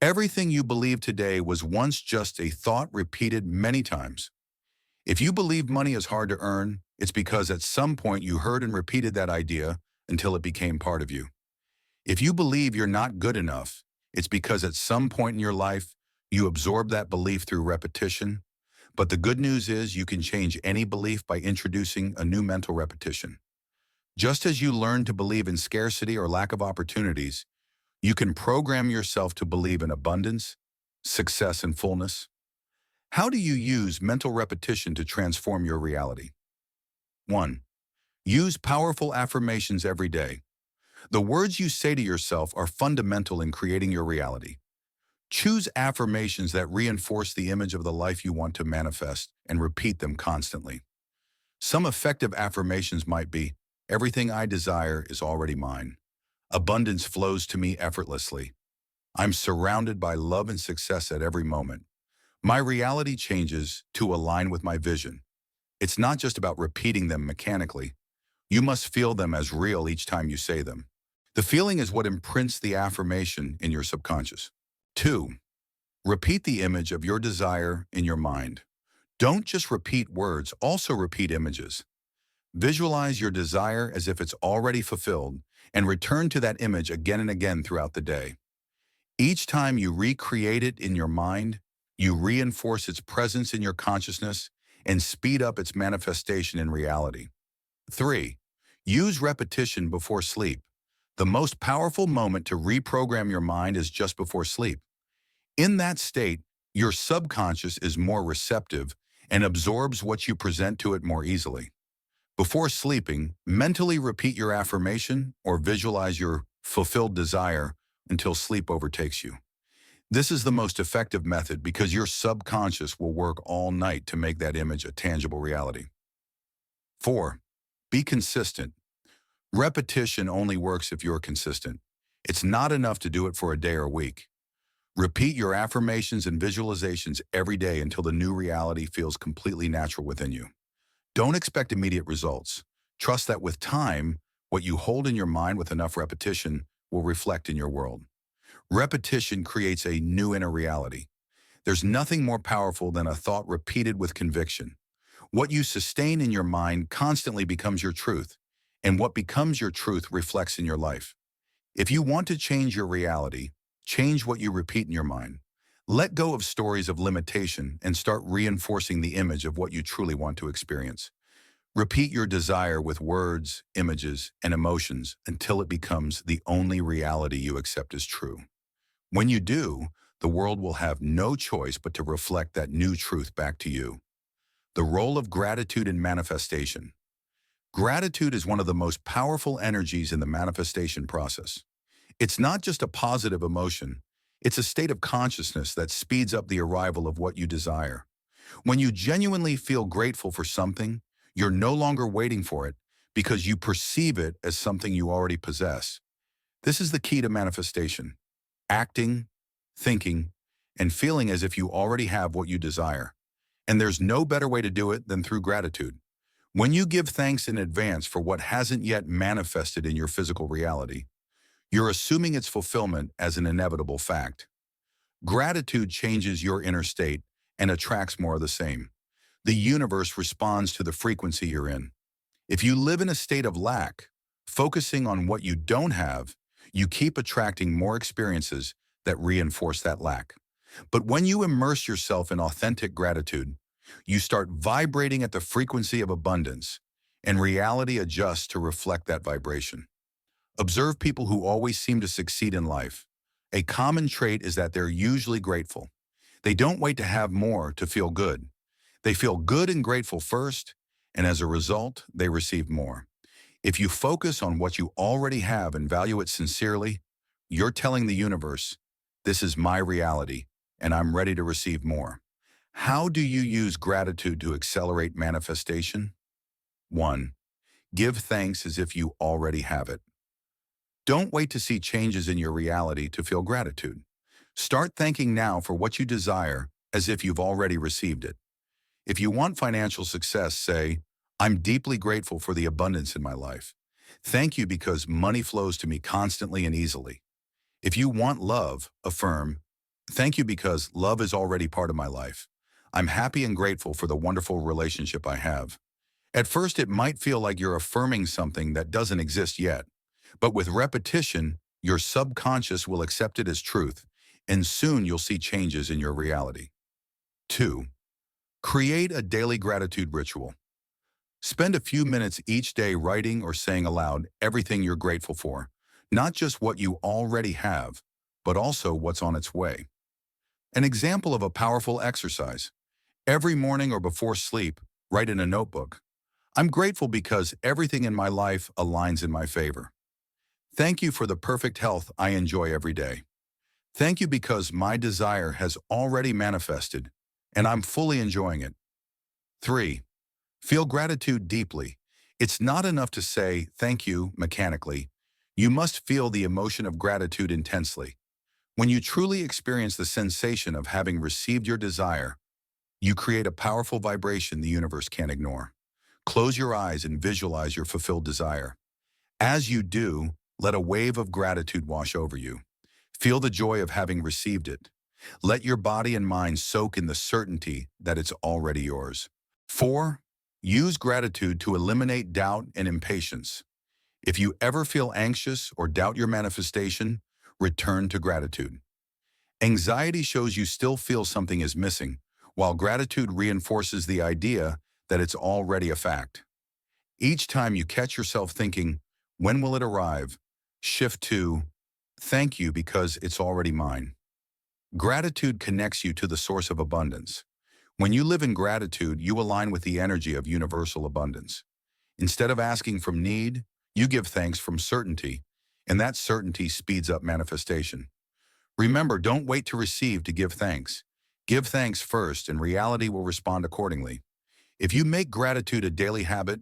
Everything you believe today was once just a thought repeated many times. If you believe money is hard to earn, it's because at some point you heard and repeated that idea until it became part of you. If you believe you're not good enough, it's because at some point in your life, you absorbed that belief through repetition. But the good news is you can change any belief by introducing a new mental repetition. Just as you learn to believe in scarcity or lack of opportunities, you can program yourself to believe in abundance, success, and fullness. How do you use mental repetition to transform your reality? 1. Use powerful affirmations every day. The words you say to yourself are fundamental in creating your reality. Choose affirmations that reinforce the image of the life you want to manifest and repeat them constantly. Some effective affirmations might be, everything I desire is already mine. Abundance flows to me effortlessly. I'm surrounded by love and success at every moment. My reality changes to align with my vision. It's not just about repeating them mechanically. You must feel them as real each time you say them. The feeling is what imprints the affirmation in your subconscious. 2. Repeat the image of your desire in your mind. Don't just repeat words, also repeat images. Visualize your desire as if it's already fulfilled and return to that image again and again throughout the day. Each time you recreate it in your mind, you reinforce its presence in your consciousness and speed up its manifestation in reality. 3. Use repetition before sleep. The most powerful moment to reprogram your mind is just before sleep. In that state, your subconscious is more receptive and absorbs what you present to it more easily. Before sleeping, mentally repeat your affirmation or visualize your fulfilled desire until sleep overtakes you. This is the most effective method because your subconscious will work all night to make that image a tangible reality. 4. Be consistent. Repetition only works if you're consistent. It's not enough to do it for a day or a week. Repeat your affirmations and visualizations every day until the new reality feels completely natural within you. Don't expect immediate results. Trust that with time, what you hold in your mind with enough repetition will reflect in your world. Repetition creates a new inner reality. There's nothing more powerful than a thought repeated with conviction. What you sustain in your mind constantly becomes your truth, and what becomes your truth reflects in your life. If you want to change your reality, change what you repeat in your mind. Let go of stories of limitation and start reinforcing the image of what you truly want to experience. Repeat your desire with words, images, and emotions until it becomes the only reality you accept as true. When you do, the world will have no choice but to reflect that new truth back to you. The role of gratitude in manifestation. Gratitude is one of the most powerful energies in the manifestation process. It's not just a positive emotion, it's a state of consciousness that speeds up the arrival of what you desire. When you genuinely feel grateful for something, you're no longer waiting for it because you perceive it as something you already possess. This is the key to manifestation. Acting, thinking, and feeling as if you already have what you desire. And there's no better way to do it than through gratitude. When you give thanks in advance for what hasn't yet manifested in your physical reality, you're assuming its fulfillment as an inevitable fact. Gratitude changes your inner state and attracts more of the same. The universe responds to the frequency you're in. If you live in a state of lack, focusing on what you don't have, you keep attracting more experiences that reinforce that lack. But when you immerse yourself in authentic gratitude, you start vibrating at the frequency of abundance, and reality adjusts to reflect that vibration. Observe people who always seem to succeed in life. A common trait is that they're usually grateful. They don't wait to have more to feel good. They feel good and grateful first, and as a result, they receive more. If you focus on what you already have and value it sincerely, you're telling the universe, this is my reality, and I'm ready to receive more. How do you use gratitude to accelerate manifestation? 1. Give thanks as if you already have it. Don't wait to see changes in your reality to feel gratitude. Start thanking now for what you desire as if you've already received it. If you want financial success, say, I'm deeply grateful for the abundance in my life. Thank you because money flows to me constantly and easily. If you want love, affirm, thank you because love is already part of my life. I'm happy and grateful for the wonderful relationship I have. At first, it might feel like you're affirming something that doesn't exist yet. But with repetition, your subconscious will accept it as truth, and soon you'll see changes in your reality. 2. Create a daily gratitude ritual. Spend a few minutes each day writing or saying aloud everything you're grateful for, not just what you already have, but also what's on its way. An example of a powerful exercise. Every morning or before sleep, write in a notebook. I'm grateful because everything in my life aligns in my favor. Thank you for the perfect health I enjoy every day. Thank you because my desire has already manifested, and I'm fully enjoying it. 3. Feel gratitude deeply. It's not enough to say thank you mechanically. You must feel the emotion of gratitude intensely. When you truly experience the sensation of having received your desire, you create a powerful vibration the universe can't ignore. Close your eyes and visualize your fulfilled desire. As you do, let a wave of gratitude wash over you. Feel the joy of having received it. Let your body and mind soak in the certainty that it's already yours. 4. Use gratitude to eliminate doubt and impatience. If you ever feel anxious or doubt your manifestation, return to gratitude. Anxiety shows you still feel something is missing, while gratitude reinforces the idea that it's already a fact. Each time you catch yourself thinking, when will it arrive? Shift to, thank you because it's already mine. Gratitude connects you to the source of abundance. When you live in gratitude, you align with the energy of universal abundance. Instead of asking from need, you give thanks from certainty, and that certainty speeds up manifestation. Remember, don't wait to receive to give thanks. Give thanks first, and reality will respond accordingly. If you make gratitude a daily habit,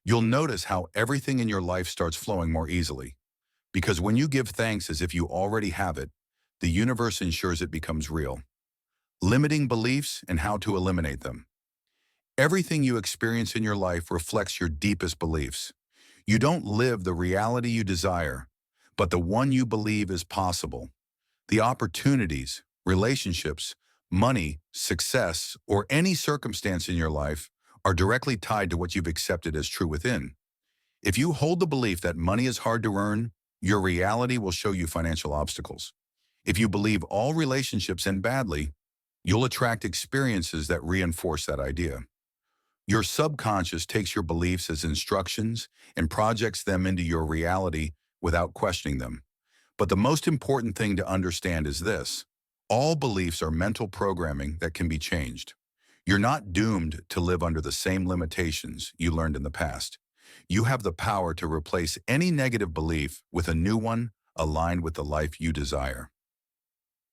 you'll notice how everything in your life starts flowing more easily. Because when you give thanks as if you already have it, the universe ensures it becomes real. Limiting beliefs and how to eliminate them. Everything you experience in your life reflects your deepest beliefs. You don't live the reality you desire, but the one you believe is possible. The opportunities, relationships, money, success, or any circumstance in your life are directly tied to what you've accepted as true within. If you hold the belief that money is hard to earn, your reality will show you financial obstacles. If you believe all relationships end badly, you'll attract experiences that reinforce that idea. Your subconscious takes your beliefs as instructions and projects them into your reality without questioning them. But the most important thing to understand is this: all beliefs are mental programming that can be changed. You're not doomed to live under the same limitations you learned in the past. You have the power to replace any negative belief with a new one aligned with the life you desire.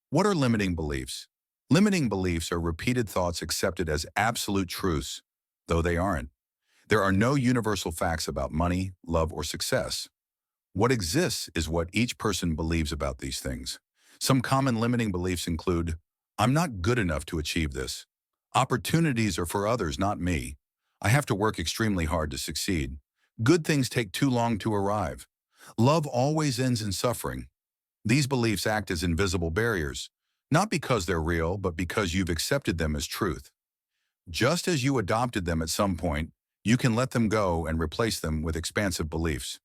What are limiting beliefs? Limiting beliefs are repeated thoughts accepted as absolute truths, though they aren't. There are no universal facts about money, love, or success. What exists is what each person believes about these things. Some common limiting beliefs include, I'm not good enough to achieve this. Opportunities are for others, not me. I have to work extremely hard to succeed. Good things take too long to arrive. Love always ends in suffering. These beliefs act as invisible barriers, not because they're real, but because you've accepted them as truth. Just as you adopted them at some point, you can let them go and replace them with expansive beliefs.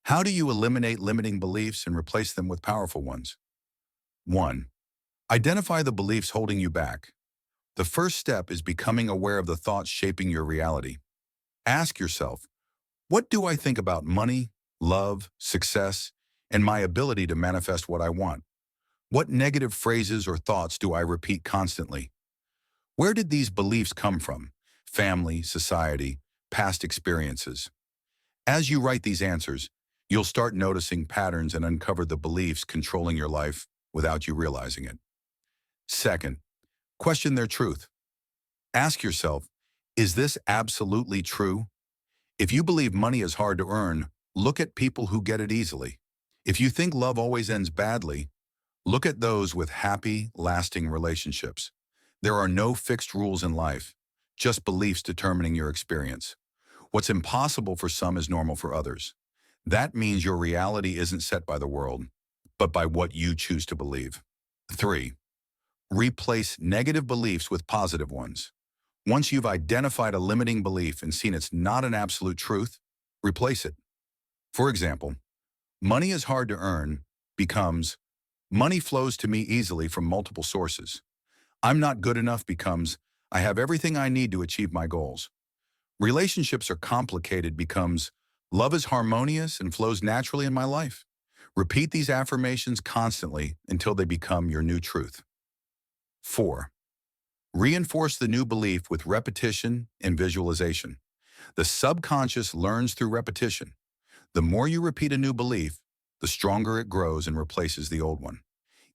How do you eliminate limiting beliefs and replace them with powerful ones? 1. Identify the beliefs holding you back. The first step is becoming aware of the thoughts shaping your reality. Ask yourself, what do I think about money, love, success, and my ability to manifest what I want? What negative phrases or thoughts do I repeat constantly? Where did these beliefs come from? Family, society, past experiences. As you write these answers, you'll start noticing patterns and uncover the beliefs controlling your life without you realizing it. Second, question their truth. Ask yourself, is this absolutely true? If you believe money is hard to earn, look at people who get it easily. If you think love always ends badly, look at those with happy, lasting relationships. There are no fixed rules in life, just beliefs determining your experience. What's impossible for some is normal for others. That means your reality isn't set by the world, but by what you choose to believe. 3. Replace negative beliefs with positive ones. Once you've identified a limiting belief and seen it's not an absolute truth, replace it. For example, money is hard to earn becomes, money flows to me easily from multiple sources. I'm not good enough becomes, I have everything I need to achieve my goals. Relationships are complicated becomes, love is harmonious and flows naturally in my life. Repeat these affirmations constantly until they become your new truth. 4. Reinforce the new belief with repetition and visualization. The subconscious learns through repetition. The more you repeat a new belief, the stronger it grows and replaces the old one.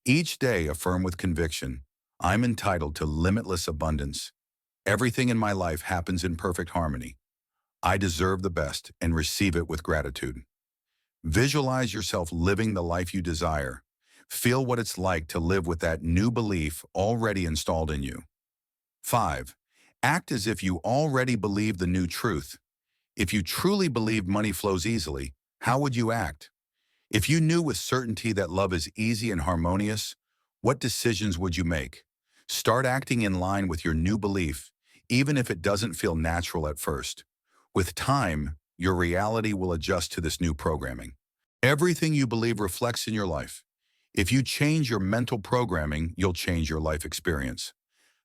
Each day affirm with conviction, I'm entitled to limitless abundance. Everything in my life happens in perfect harmony. I deserve the best and receive it with gratitude. Visualize yourself living the life you desire. Feel what it's like to live with that new belief already installed in you. 5. Act as if you already believe the new truth. If you truly believe money flows easily, how would you act? If you knew with certainty that love is easy and harmonious, what decisions would you make? Start acting in line with your new belief, even if it doesn't feel natural at first. With time, your reality will adjust to this new programming. Everything you believe reflects in your life. If you change your mental programming, you'll change your life experience.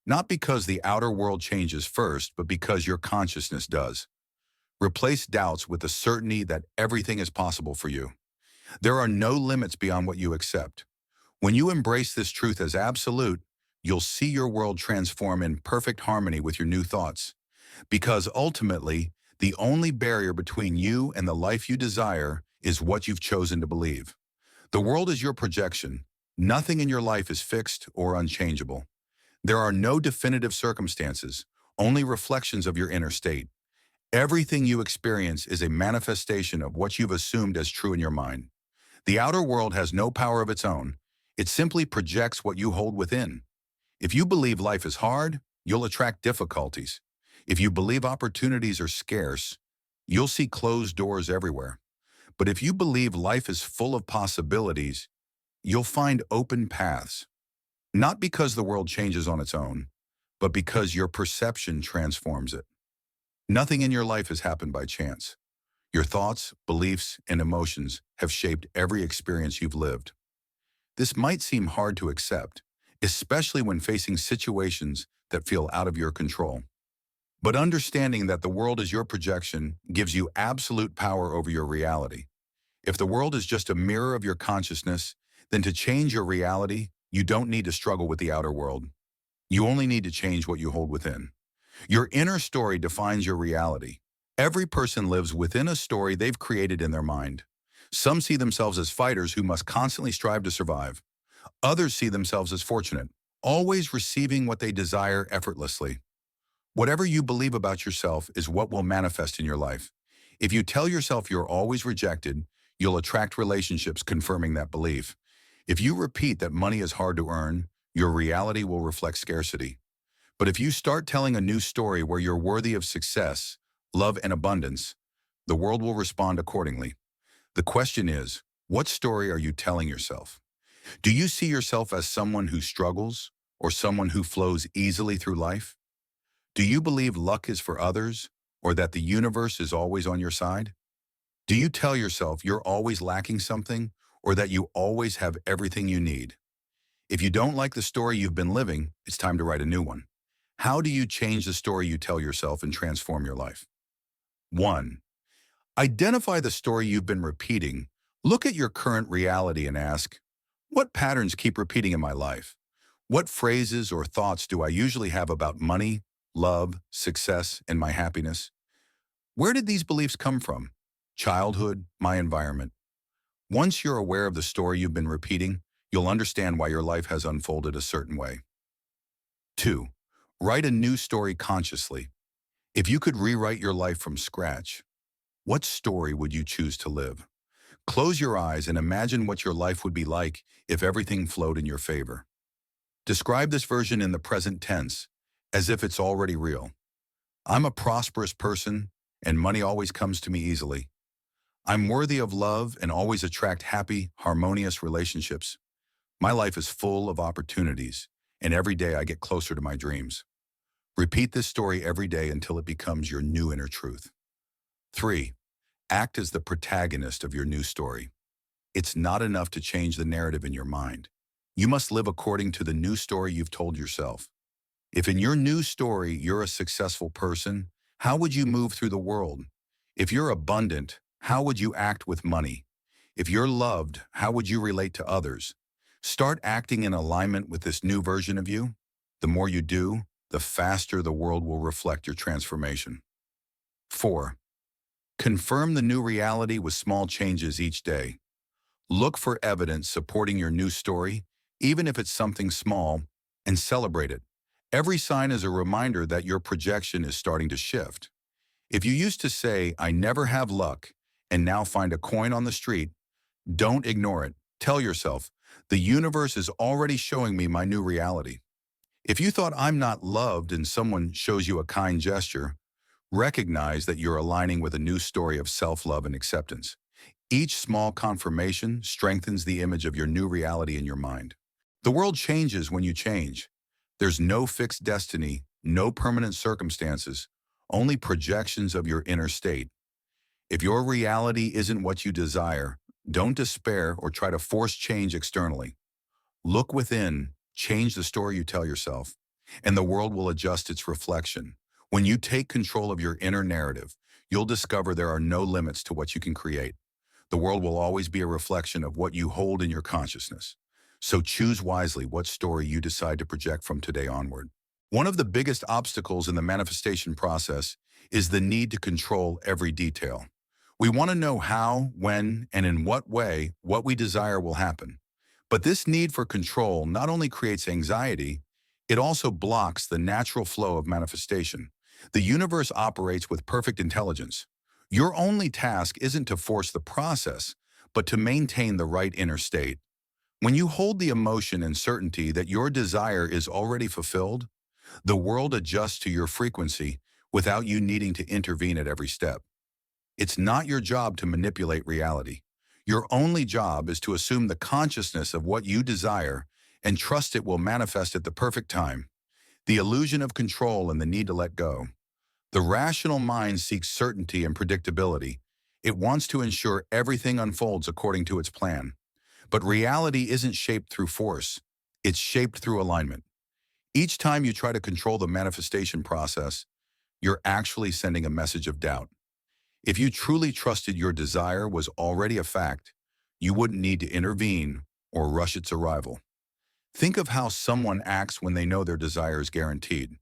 Not because the outer world changes first, but because your consciousness does. Replace doubts with the certainty that everything is possible for you. There are no limits beyond what you accept. When you embrace this truth as absolute, you'll see your world transform in perfect harmony with your new thoughts. Because ultimately, the only barrier between you and the life you desire is what you've chosen to believe. The world is your projection. Nothing in your life is fixed or unchangeable. There are no definitive circumstances, only reflections of your inner state. Everything you experience is a manifestation of what you've assumed as true in your mind. The outer world has no power of its own. It simply projects what you hold within. If you believe life is hard, you'll attract difficulties. If you believe opportunities are scarce, you'll see closed doors everywhere. But if you believe life is full of possibilities, you'll find open paths. Not because the world changes on its own, but because your perception transforms it. Nothing in your life has happened by chance. Your thoughts, beliefs, and emotions have shaped every experience you've lived. This might seem hard to accept, especially when facing situations that feel out of your control. But understanding that the world is your projection gives you absolute power over your reality. If the world is just a mirror of your consciousness, then to change your reality, you don't need to struggle with the outer world. You only need to change what you hold within. Your inner story defines your reality. Every person lives within a story they've created in their mind. Some see themselves as fighters who must constantly strive to survive. Others see themselves as fortunate, always receiving what they desire effortlessly. Whatever you believe about yourself is what will manifest in your life. If you tell yourself you're always rejected, you'll attract relationships confirming that belief. If you repeat that money is hard to earn, your reality will reflect scarcity. But if you start telling a new story where you're worthy of success, love, and abundance, the world will respond accordingly. The question is, what story are you telling yourself? Do you see yourself as someone who struggles or someone who flows easily through life? Do you believe luck is for others or that the universe is always on your side? Do you tell yourself you're always lacking something or that you always have everything you need? If you don't like the story you've been living, it's time to write a new one. How do you change the story you tell yourself and transform your life? 1. Identify the story you've been repeating. Look at your current reality and ask, what patterns keep repeating in my life? What phrases or thoughts do I usually have about money, love, success, and my happiness? Where did these beliefs come from? Childhood, my environment. Once you're aware of the story you've been repeating, you'll understand why your life has unfolded a certain way. 2. Write a new story consciously. If you could rewrite your life from scratch, what story would you choose to live? Close your eyes and imagine what your life would be like if everything flowed in your favor. Describe this version in the present tense, as if it's already real. I'm a prosperous person, and money always comes to me easily. I'm worthy of love and always attract happy, harmonious relationships. My life is full of opportunities, and every day I get closer to my dreams. Repeat this story every day until it becomes your new inner truth. 3. Act as the protagonist of your new story. It's not enough to change the narrative in your mind. You must live according to the new story you've told yourself. If in your new story you're a successful person, how would you move through the world? If you're abundant, how would you act with money? If you're loved, how would you relate to others? Start acting in alignment with this new version of you. The more you do, the faster the world will reflect your transformation. 4. Confirm the new reality with small changes each day. Look for evidence supporting your new story, even if it's something small, and celebrate it. Every sign is a reminder that your projection is starting to shift. If you used to say, "I never have luck," and now find a coin on the street, don't ignore it. Tell yourself, the universe is already showing me my new reality. If you thought I'm not loved and someone shows you a kind gesture, recognize that you're aligning with a new story of self-love and acceptance. Each small confirmation strengthens the image of your new reality in your mind. The world changes when you change. There's no fixed destiny, no permanent circumstances, only projections of your inner state. If your reality isn't what you desire, don't despair or try to force change externally. Look within, change the story you tell yourself, and the world will adjust its reflection. When you take control of your inner narrative, you'll discover there are no limits to what you can create. The world will always be a reflection of what you hold in your consciousness. So choose wisely what story you decide to project from today onward. One of the biggest obstacles in the manifestation process is the need to control every detail. We want to know how, when, and in what way what we desire will happen. But this need for control not only creates anxiety, it also blocks the natural flow of manifestation. The universe operates with perfect intelligence. Your only task isn't to force the process, but to maintain the right inner state. When you hold the emotion and certainty that your desire is already fulfilled, the world adjusts to your frequency without you needing to intervene at every step. It's not your job to manipulate reality. Your only job is to assume the consciousness of what you desire and trust it will manifest at the perfect time. The illusion of control and the need to let go. The rational mind seeks certainty and predictability. It wants to ensure everything unfolds according to its plan. But reality isn't shaped through force. It's shaped through alignment. Each time you try to control the manifestation process, you're actually sending a message of doubt. If you truly trusted your desire was already a fact, you wouldn't need to intervene or rush its arrival. Think of how someone acts when they know their desire is guaranteed.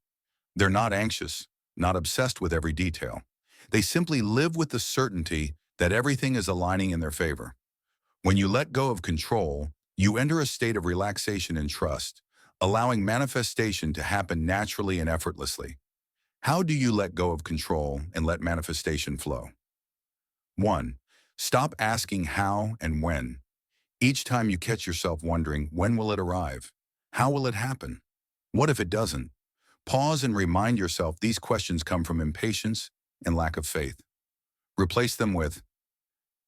They're not anxious, not obsessed with every detail. They simply live with the certainty that everything is aligning in their favor. When you let go of control, you enter a state of relaxation and trust, allowing manifestation to happen naturally and effortlessly. How do you let go of control and let manifestation flow? 1. Stop asking how and when. Each time you catch yourself wondering, when will it arrive? How will it happen? What if it doesn't? Pause and remind yourself these questions come from impatience and lack of faith. Replace them with,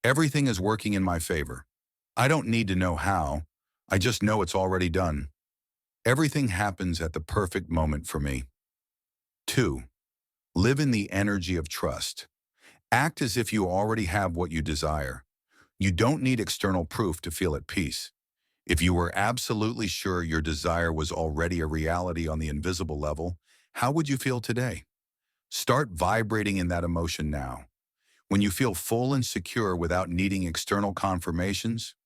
everything is working in my favor. I don't need to know how. I just know it's already done. Everything happens at the perfect moment for me. 2. Live in the energy of trust. Act as if you already have what you desire. You don't need external proof to feel at peace. If you were absolutely sure your desire was already a reality on the invisible level, how would you feel today? Start vibrating in that emotion now. When you feel full and secure without needing external confirmations,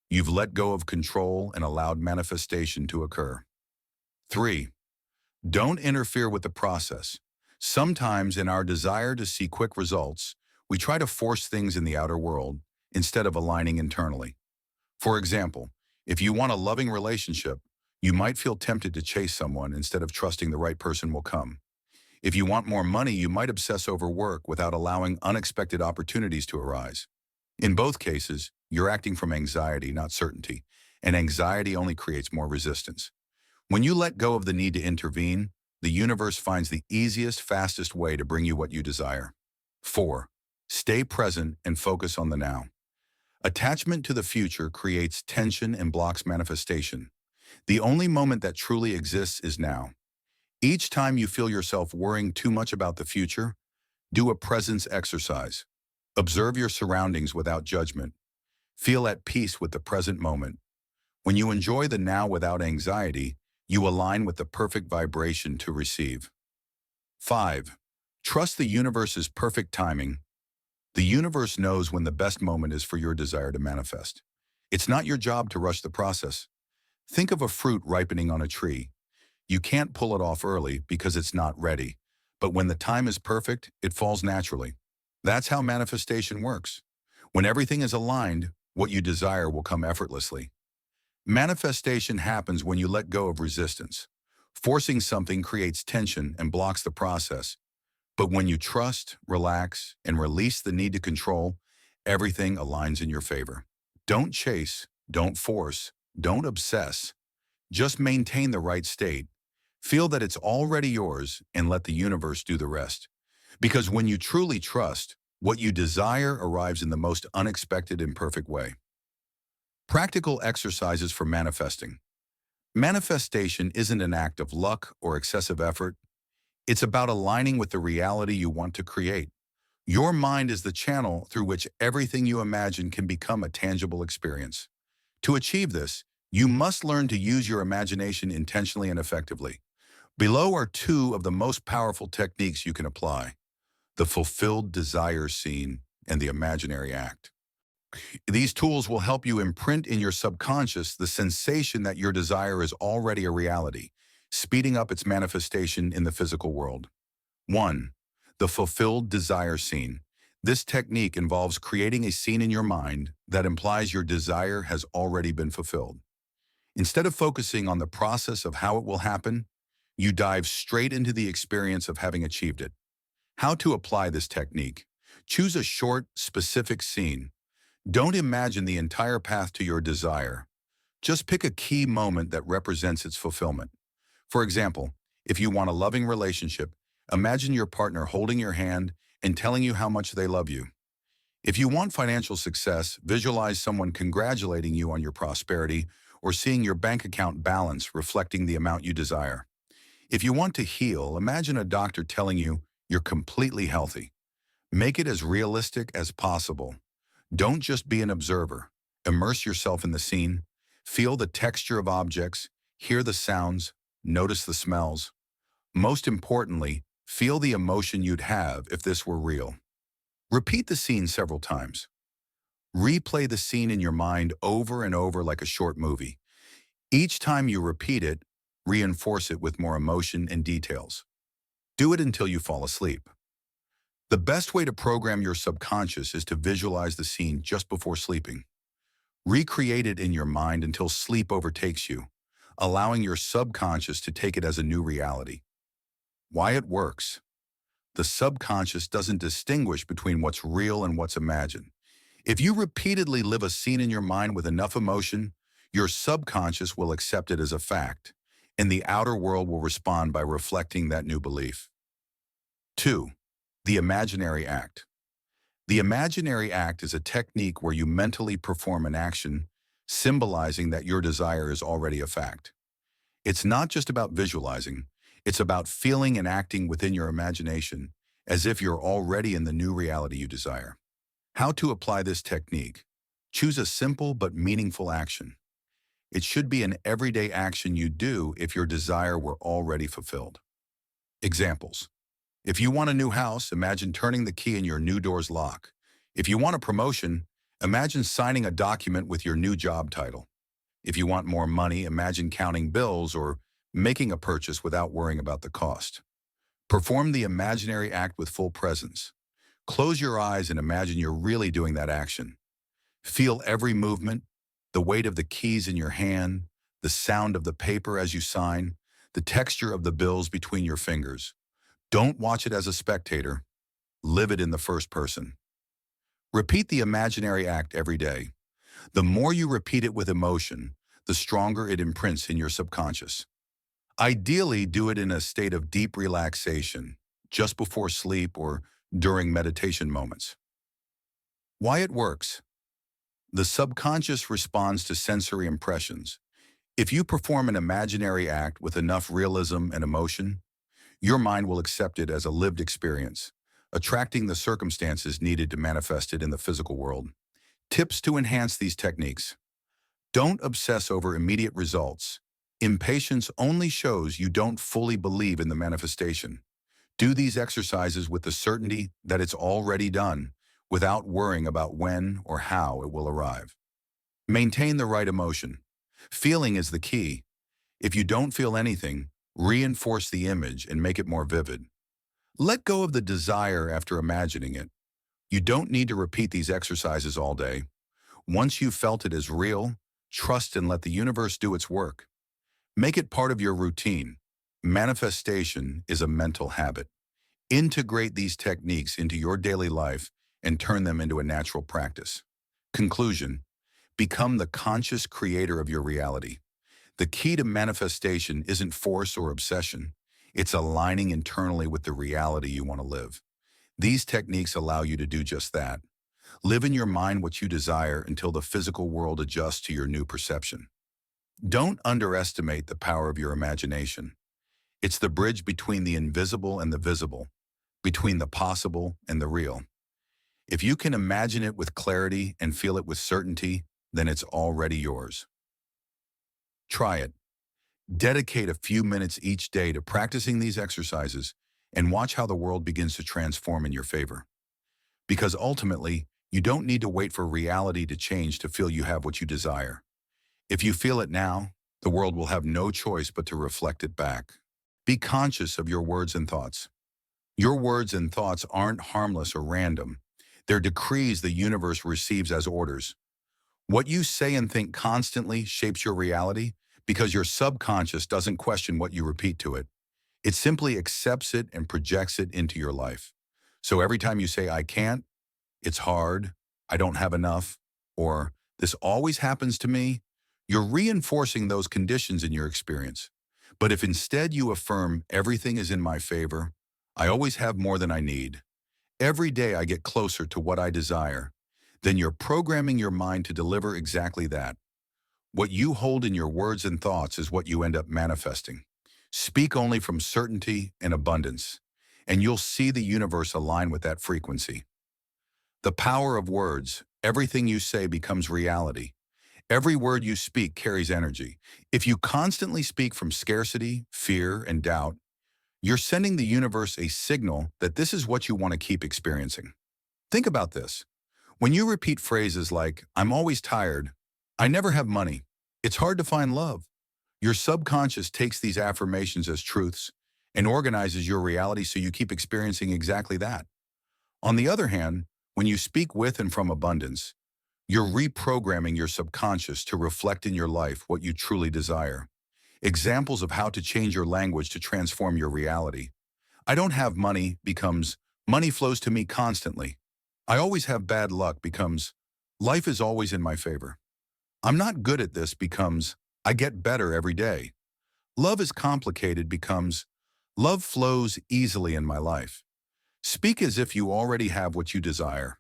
you've let go of control and allowed manifestation to occur. 3. Don't interfere with the process. Sometimes in our desire to see quick results, we try to force things in the outer world instead of aligning internally. For example, if you want a loving relationship, you might feel tempted to chase someone instead of trusting the right person will come. If you want more money, you might obsess over work without allowing unexpected opportunities to arise. In both cases, you're acting from anxiety, not certainty, and anxiety only creates more resistance. When you let go of the need to intervene, the universe finds the easiest, fastest way to bring you what you desire. 4. Stay present and focus on the now. Attachment to the future creates tension and blocks manifestation. The only moment that truly exists is now. Each time you feel yourself worrying too much about the future, do a presence exercise. Observe your surroundings without judgment. Feel at peace with the present moment. When you enjoy the now without anxiety, you align with the perfect vibration to receive. 5. Trust the universe's perfect timing. The universe knows when the best moment is for your desire to manifest. It's not your job to rush the process. Think of a fruit ripening on a tree. You can't pull it off early because it's not ready. But when the time is perfect, it falls naturally. That's how manifestation works. When everything is aligned, what you desire will come effortlessly. Manifestation happens when you let go of resistance. Forcing something creates tension and blocks the process. But when you trust, relax, and release the need to control, everything aligns in your favor. Don't chase, don't force, don't obsess. Just maintain the right state. Feel that it's already yours and let the universe do the rest. Because when you truly trust, what you desire arrives in the most unexpected and perfect way. Practical exercises for manifesting. Manifestation isn't an act of luck or excessive effort. It's about aligning with the reality you want to create. Your mind is the channel through which everything you imagine can become a tangible experience. To achieve this, you must learn to use your imagination intentionally and effectively. Below are two of the most powerful techniques you can apply: the fulfilled desire scene and the imaginary act. These tools will help you imprint in your subconscious the sensation that your desire is already a reality, speeding up its manifestation in the physical world. 1. The fulfilled desire scene. This technique involves creating a scene in your mind that implies your desire has already been fulfilled. Instead of focusing on the process of how it will happen, you dive straight into the experience of having achieved it. How to apply this technique. Choose a short, specific scene. Don't imagine the entire path to your desire. Just pick a key moment that represents its fulfillment. For example, if you want a loving relationship, imagine your partner holding your hand and telling you how much they love you. If you want financial success, visualize someone congratulating you on your prosperity or seeing your bank account balance reflecting the amount you desire. If you want to heal, imagine a doctor telling you you're completely healthy. Make it as realistic as possible. Don't just be an observer. Immerse yourself in the scene. Feel the texture of objects, hear the sounds, notice the smells. Most importantly, feel the emotion you'd have if this were real. Repeat the scene several times. Replay the scene in your mind over and over like a short movie. Each time you repeat it, reinforce it with more emotion and details. Do it until you fall asleep. The best way to program your subconscious is to visualize the scene just before sleeping. Recreate it in your mind until sleep overtakes you, allowing your subconscious to take it as a new reality. Why it works. The subconscious doesn't distinguish between what's real and what's imagined. If you repeatedly live a scene in your mind with enough emotion, your subconscious will accept it as a fact, and the outer world will respond by reflecting that new belief. 2. The imaginary act. The imaginary act is a technique where you mentally perform an action, symbolizing that your desire is already a fact. It's not just about visualizing, it's about feeling and acting within your imagination as if you're already in the new reality you desire. How to apply this technique. Choose a simple but meaningful action. It should be an everyday action you do if your desire were already fulfilled. Examples. If you want a new house, imagine turning the key in your new door's lock. If you want a promotion, imagine signing a document with your new job title. If you want more money, imagine counting bills or making a purchase without worrying about the cost. Perform the imaginary act with full presence. Close your eyes and imagine you're really doing that action. Feel every movement, the weight of the keys in your hand, the sound of the paper as you sign, the texture of the bills between your fingers. Don't watch it as a spectator. Live it in the first person. Repeat the imaginary act every day. The more you repeat it with emotion, the stronger it imprints in your subconscious. Ideally, do it in a state of deep relaxation, just before sleep or during meditation moments. Why it works. The subconscious responds to sensory impressions. If you perform an imaginary act with enough realism and emotion, your mind will accept it as a lived experience, attracting the circumstances needed to manifest it in the physical world. Tips to enhance these techniques. Don't obsess over immediate results. Impatience only shows you don't fully believe in the manifestation. Do these exercises with the certainty that it's already done, without worrying about when or how it will arrive. Maintain the right emotion. Feeling is the key. If you don't feel anything, Reinforce the image and make it more vivid. Let go of the desire after imagining it. You don't need to repeat these exercises all day. Once you've felt it as real, trust and let the universe do its work. Make it part of your routine. Manifestation is a mental habit. Integrate these techniques into your daily life and turn them into a natural practice. Conclusion: become the conscious creator of your reality. The key to manifestation isn't force or obsession. It's aligning internally with the reality you want to live. These techniques allow you to do just that. Live in your mind what you desire until the physical world adjusts to your new perception. Don't underestimate the power of your imagination. It's the bridge between the invisible and the visible, between the possible and the real. If you can imagine it with clarity and feel it with certainty, then it's already yours. Try it. Dedicate a few minutes each day to practicing these exercises and watch how the world begins to transform in your favor. Because ultimately, you don't need to wait for reality to change to feel you have what you desire. If you feel it now, the world will have no choice but to reflect it back. Be conscious of your words and thoughts. Your words and thoughts aren't harmless or random. They're decrees the universe receives as orders. What you say and think constantly shapes your reality because your subconscious doesn't question what you repeat to it. It simply accepts it and projects it into your life. So every time you say, "I can't," "it's hard," "I don't have enough," or "this always happens to me," you're reinforcing those conditions in your experience. But if instead you affirm, "Everything is in my favor," "I always have more than I need," "every day I get closer to what I desire," then you're programming your mind to deliver exactly that. What you hold in your words and thoughts is what you end up manifesting. Speak only from certainty and abundance, and you'll see the universe align with that frequency. The power of words: everything you say becomes reality. Every word you speak carries energy. If you constantly speak from scarcity, fear, and doubt, you're sending the universe a signal that this is what you want to keep experiencing. Think about this. When you repeat phrases like, "I'm always tired," "I never have money," "it's hard to find love," your subconscious takes these affirmations as truths and organizes your reality so you keep experiencing exactly that. On the other hand, when you speak with and from abundance, you're reprogramming your subconscious to reflect in your life what you truly desire. Examples of how to change your language to transform your reality: "I don't have money" becomes "money flows to me constantly." "I always have bad luck" becomes "life is always in my favor." "I'm not good at this" becomes "I get better every day." "Love is complicated" becomes "love flows easily in my life." Speak as if you already have what you desire.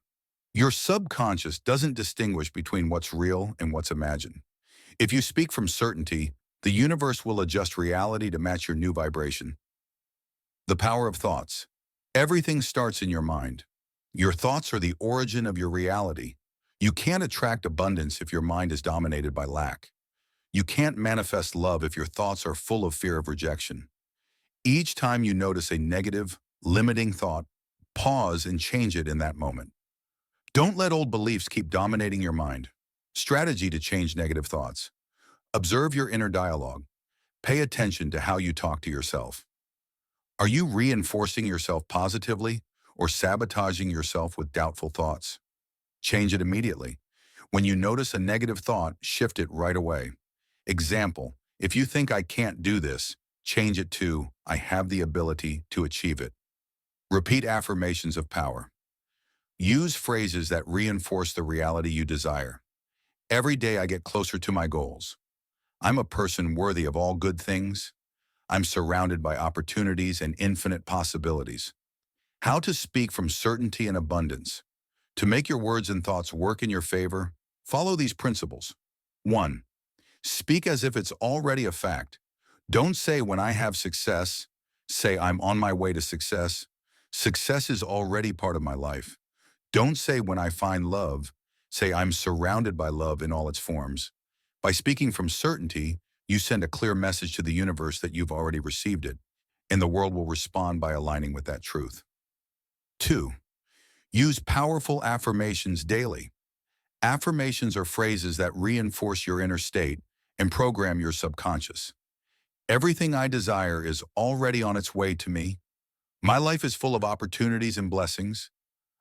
Your subconscious doesn't distinguish between what's real and what's imagined. If you speak from certainty, the universe will adjust reality to match your new vibration. The power of thoughts. Everything starts in your mind. Your thoughts are the origin of your reality. You can't attract abundance if your mind is dominated by lack. You can't manifest love if your thoughts are full of fear of rejection. Each time you notice a negative, limiting thought, pause and change it in that moment. Don't let old beliefs keep dominating your mind. Strategy to change negative thoughts. Observe your inner dialogue. Pay attention to how you talk to yourself. Are you reinforcing yourself positively or sabotaging yourself with doubtful thoughts? Change it immediately. When you notice a negative thought, shift it right away. Example: if you think, "I can't do this," change it to, "I have the ability to achieve it." Repeat affirmations of power. Use phrases that reinforce the reality you desire. "Every day I get closer to my goals." "I'm a person worthy of all good things." "I'm surrounded by opportunities and infinite possibilities." How to speak from certainty and abundance. To make your words and thoughts work in your favor, follow these principles. 1. Speak as if it's already a fact. Don't say, "when I have success." Say, "I'm on my way to success." Success is already part of my life. Don't say, "when I find love." Say, "I'm surrounded by love in all its forms." By speaking from certainty, you send a clear message to the universe that you've already received it, and the world will respond by aligning with that truth. 2. Use powerful affirmations daily. Affirmations are phrases that reinforce your inner state and program your subconscious. Everything I desire is already on its way to me. My life is full of opportunities and blessings.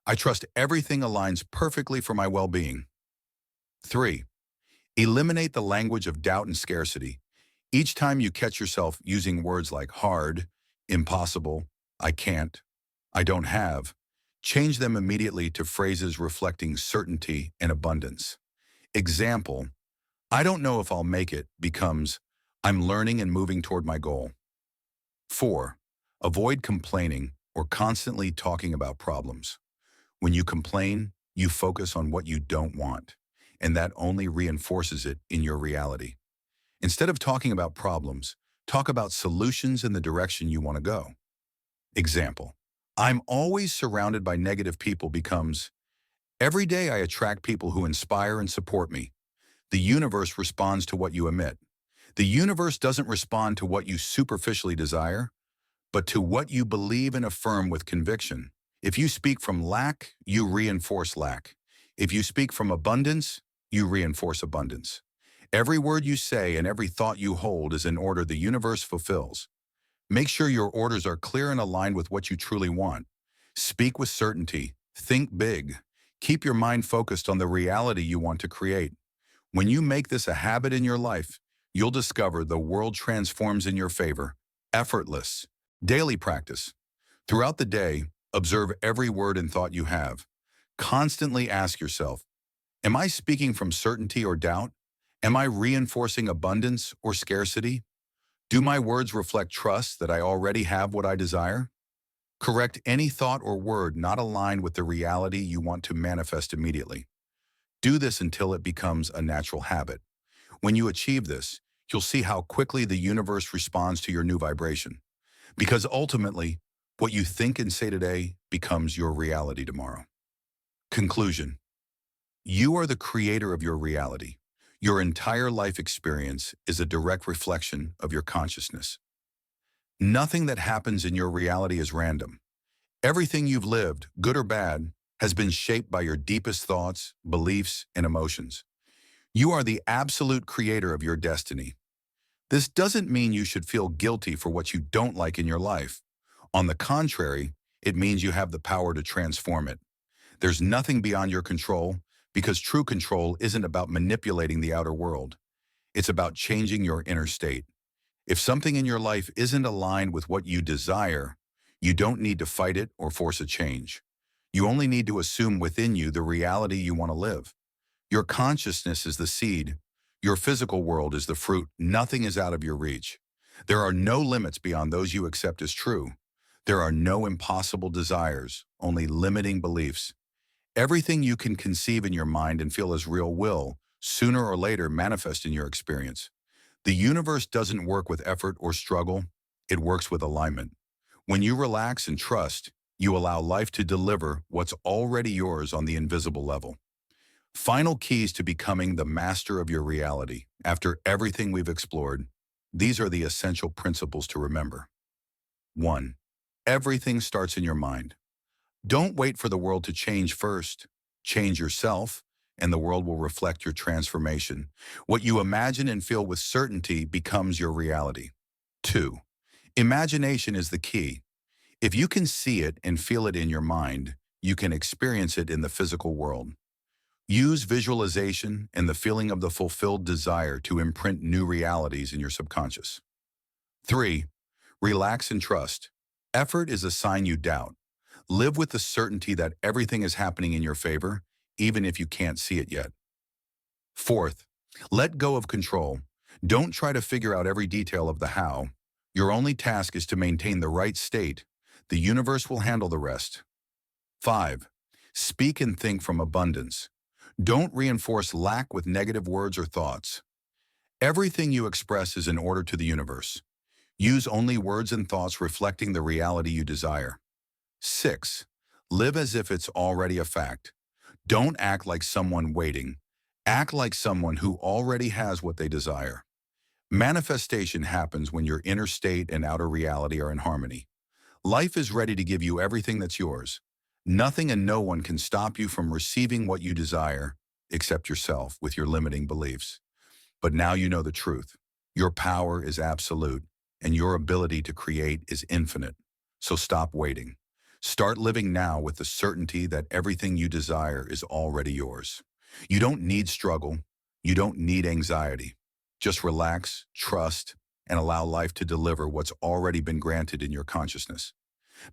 I trust everything aligns perfectly for my well-being. 3. Eliminate the language of doubt and scarcity. Each time you catch yourself using words like hard, impossible, I can't, I don't have, change them immediately to phrases reflecting certainty and abundance. Example, I don't know if I'll make it becomes, I'm learning and moving toward my goal. 4. Avoid complaining or constantly talking about problems. When you complain, you focus on what you don't want, and that only reinforces it in your reality. Instead of talking about problems, talk about solutions in the direction you want to go. Example, I'm always surrounded by negative people becomes, every day I attract people who inspire and support me. The universe responds to what you emit. The universe doesn't respond to what you superficially desire, but to what you believe and affirm with conviction. If you speak from lack, you reinforce lack. If you speak from abundance, you reinforce abundance. Every word you say and every thought you hold is an order the universe fulfills. Make sure your orders are clear and aligned with what you truly want. Speak with certainty. Think big. Keep your mind focused on the reality you want to create. When you make this a habit in your life, you'll discover the world transforms in your favor. Effortless. Daily practice. Throughout the day, observe every word and thought you have. Constantly ask yourself, am I speaking from certainty or doubt? Am I reinforcing abundance or scarcity? Do my words reflect trust that I already have what I desire? Correct any thought or word not aligned with the reality you want to manifest immediately. Do this until it becomes a natural habit. When you achieve this, you'll see how quickly the universe responds to your new vibration. Because ultimately, what you think and say today becomes your reality tomorrow. Conclusion. You are the creator of your reality. Your entire life experience is a direct reflection of your consciousness. Nothing that happens in your reality is random. Everything you've lived, good or bad, has been shaped by your deepest thoughts, beliefs, and emotions. You are the absolute creator of your destiny. This doesn't mean you should feel guilty for what you don't like in your life. On the contrary, it means you have the power to transform it. There's nothing beyond your control because true control isn't about manipulating the outer world. It's about changing your inner state. If something in your life isn't aligned with what you desire, you don't need to fight it or force a change. You only need to assume within you the reality you want to live. Your consciousness is the seed. Your physical world is the fruit. Nothing is out of your reach. There are no limits beyond those you accept as true. There are no impossible desires, only limiting beliefs. Everything you can conceive in your mind and feel as real will, sooner or later, manifest in your experience. The universe doesn't work with effort or struggle. It works with alignment. When you relax and trust, you allow life to deliver what's already yours on the invisible level. Final keys to becoming the master of your reality. After everything we've explored, these are the essential principles to remember. 1. Everything starts in your mind. Don't wait for the world to change first. Change yourself, and the world will reflect your transformation. What you imagine and feel with certainty becomes your reality. 2. Imagination is the key. If you can see it and feel it in your mind, you can experience it in the physical world. Use visualization and the feeling of the fulfilled desire to imprint new realities in your subconscious. 3. Relax and trust. Effort is a sign you doubt. Live with the certainty that everything is happening in your favor, even if you can't see it yet. 4th, let go of control. Don't try to figure out every detail of the how. Your only task is to maintain the right state. The universe will handle the rest. 5. Speak and think from abundance. Don't reinforce lack with negative words or thoughts. Everything you express is an order to the universe. Use only words and thoughts reflecting the reality you desire. 6. Live as if it's already a fact. Don't act like someone waiting. Act like someone who already has what they desire. Manifestation happens when your inner state and outer reality are in harmony. Life is ready to give you everything that's yours. Nothing and no one can stop you from receiving what you desire, except yourself with your limiting beliefs. But now you know the truth. Your power is absolute. and your ability to create is infinite. So stop waiting. Start living now with the certainty that everything you desire is already yours. You don't need struggle. You don't need anxiety. Just relax, trust, and allow life to deliver what's already been granted in your consciousness.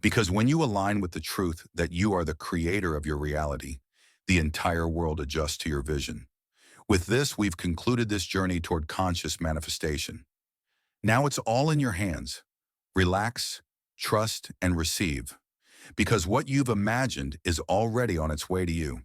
Because when you align with the truth that you are the creator of your reality, the entire world adjusts to your vision. With this, we've concluded this journey toward conscious manifestation. Now it's all in your hands. Relax, trust, and receive. Because what you've imagined is already on its way to you.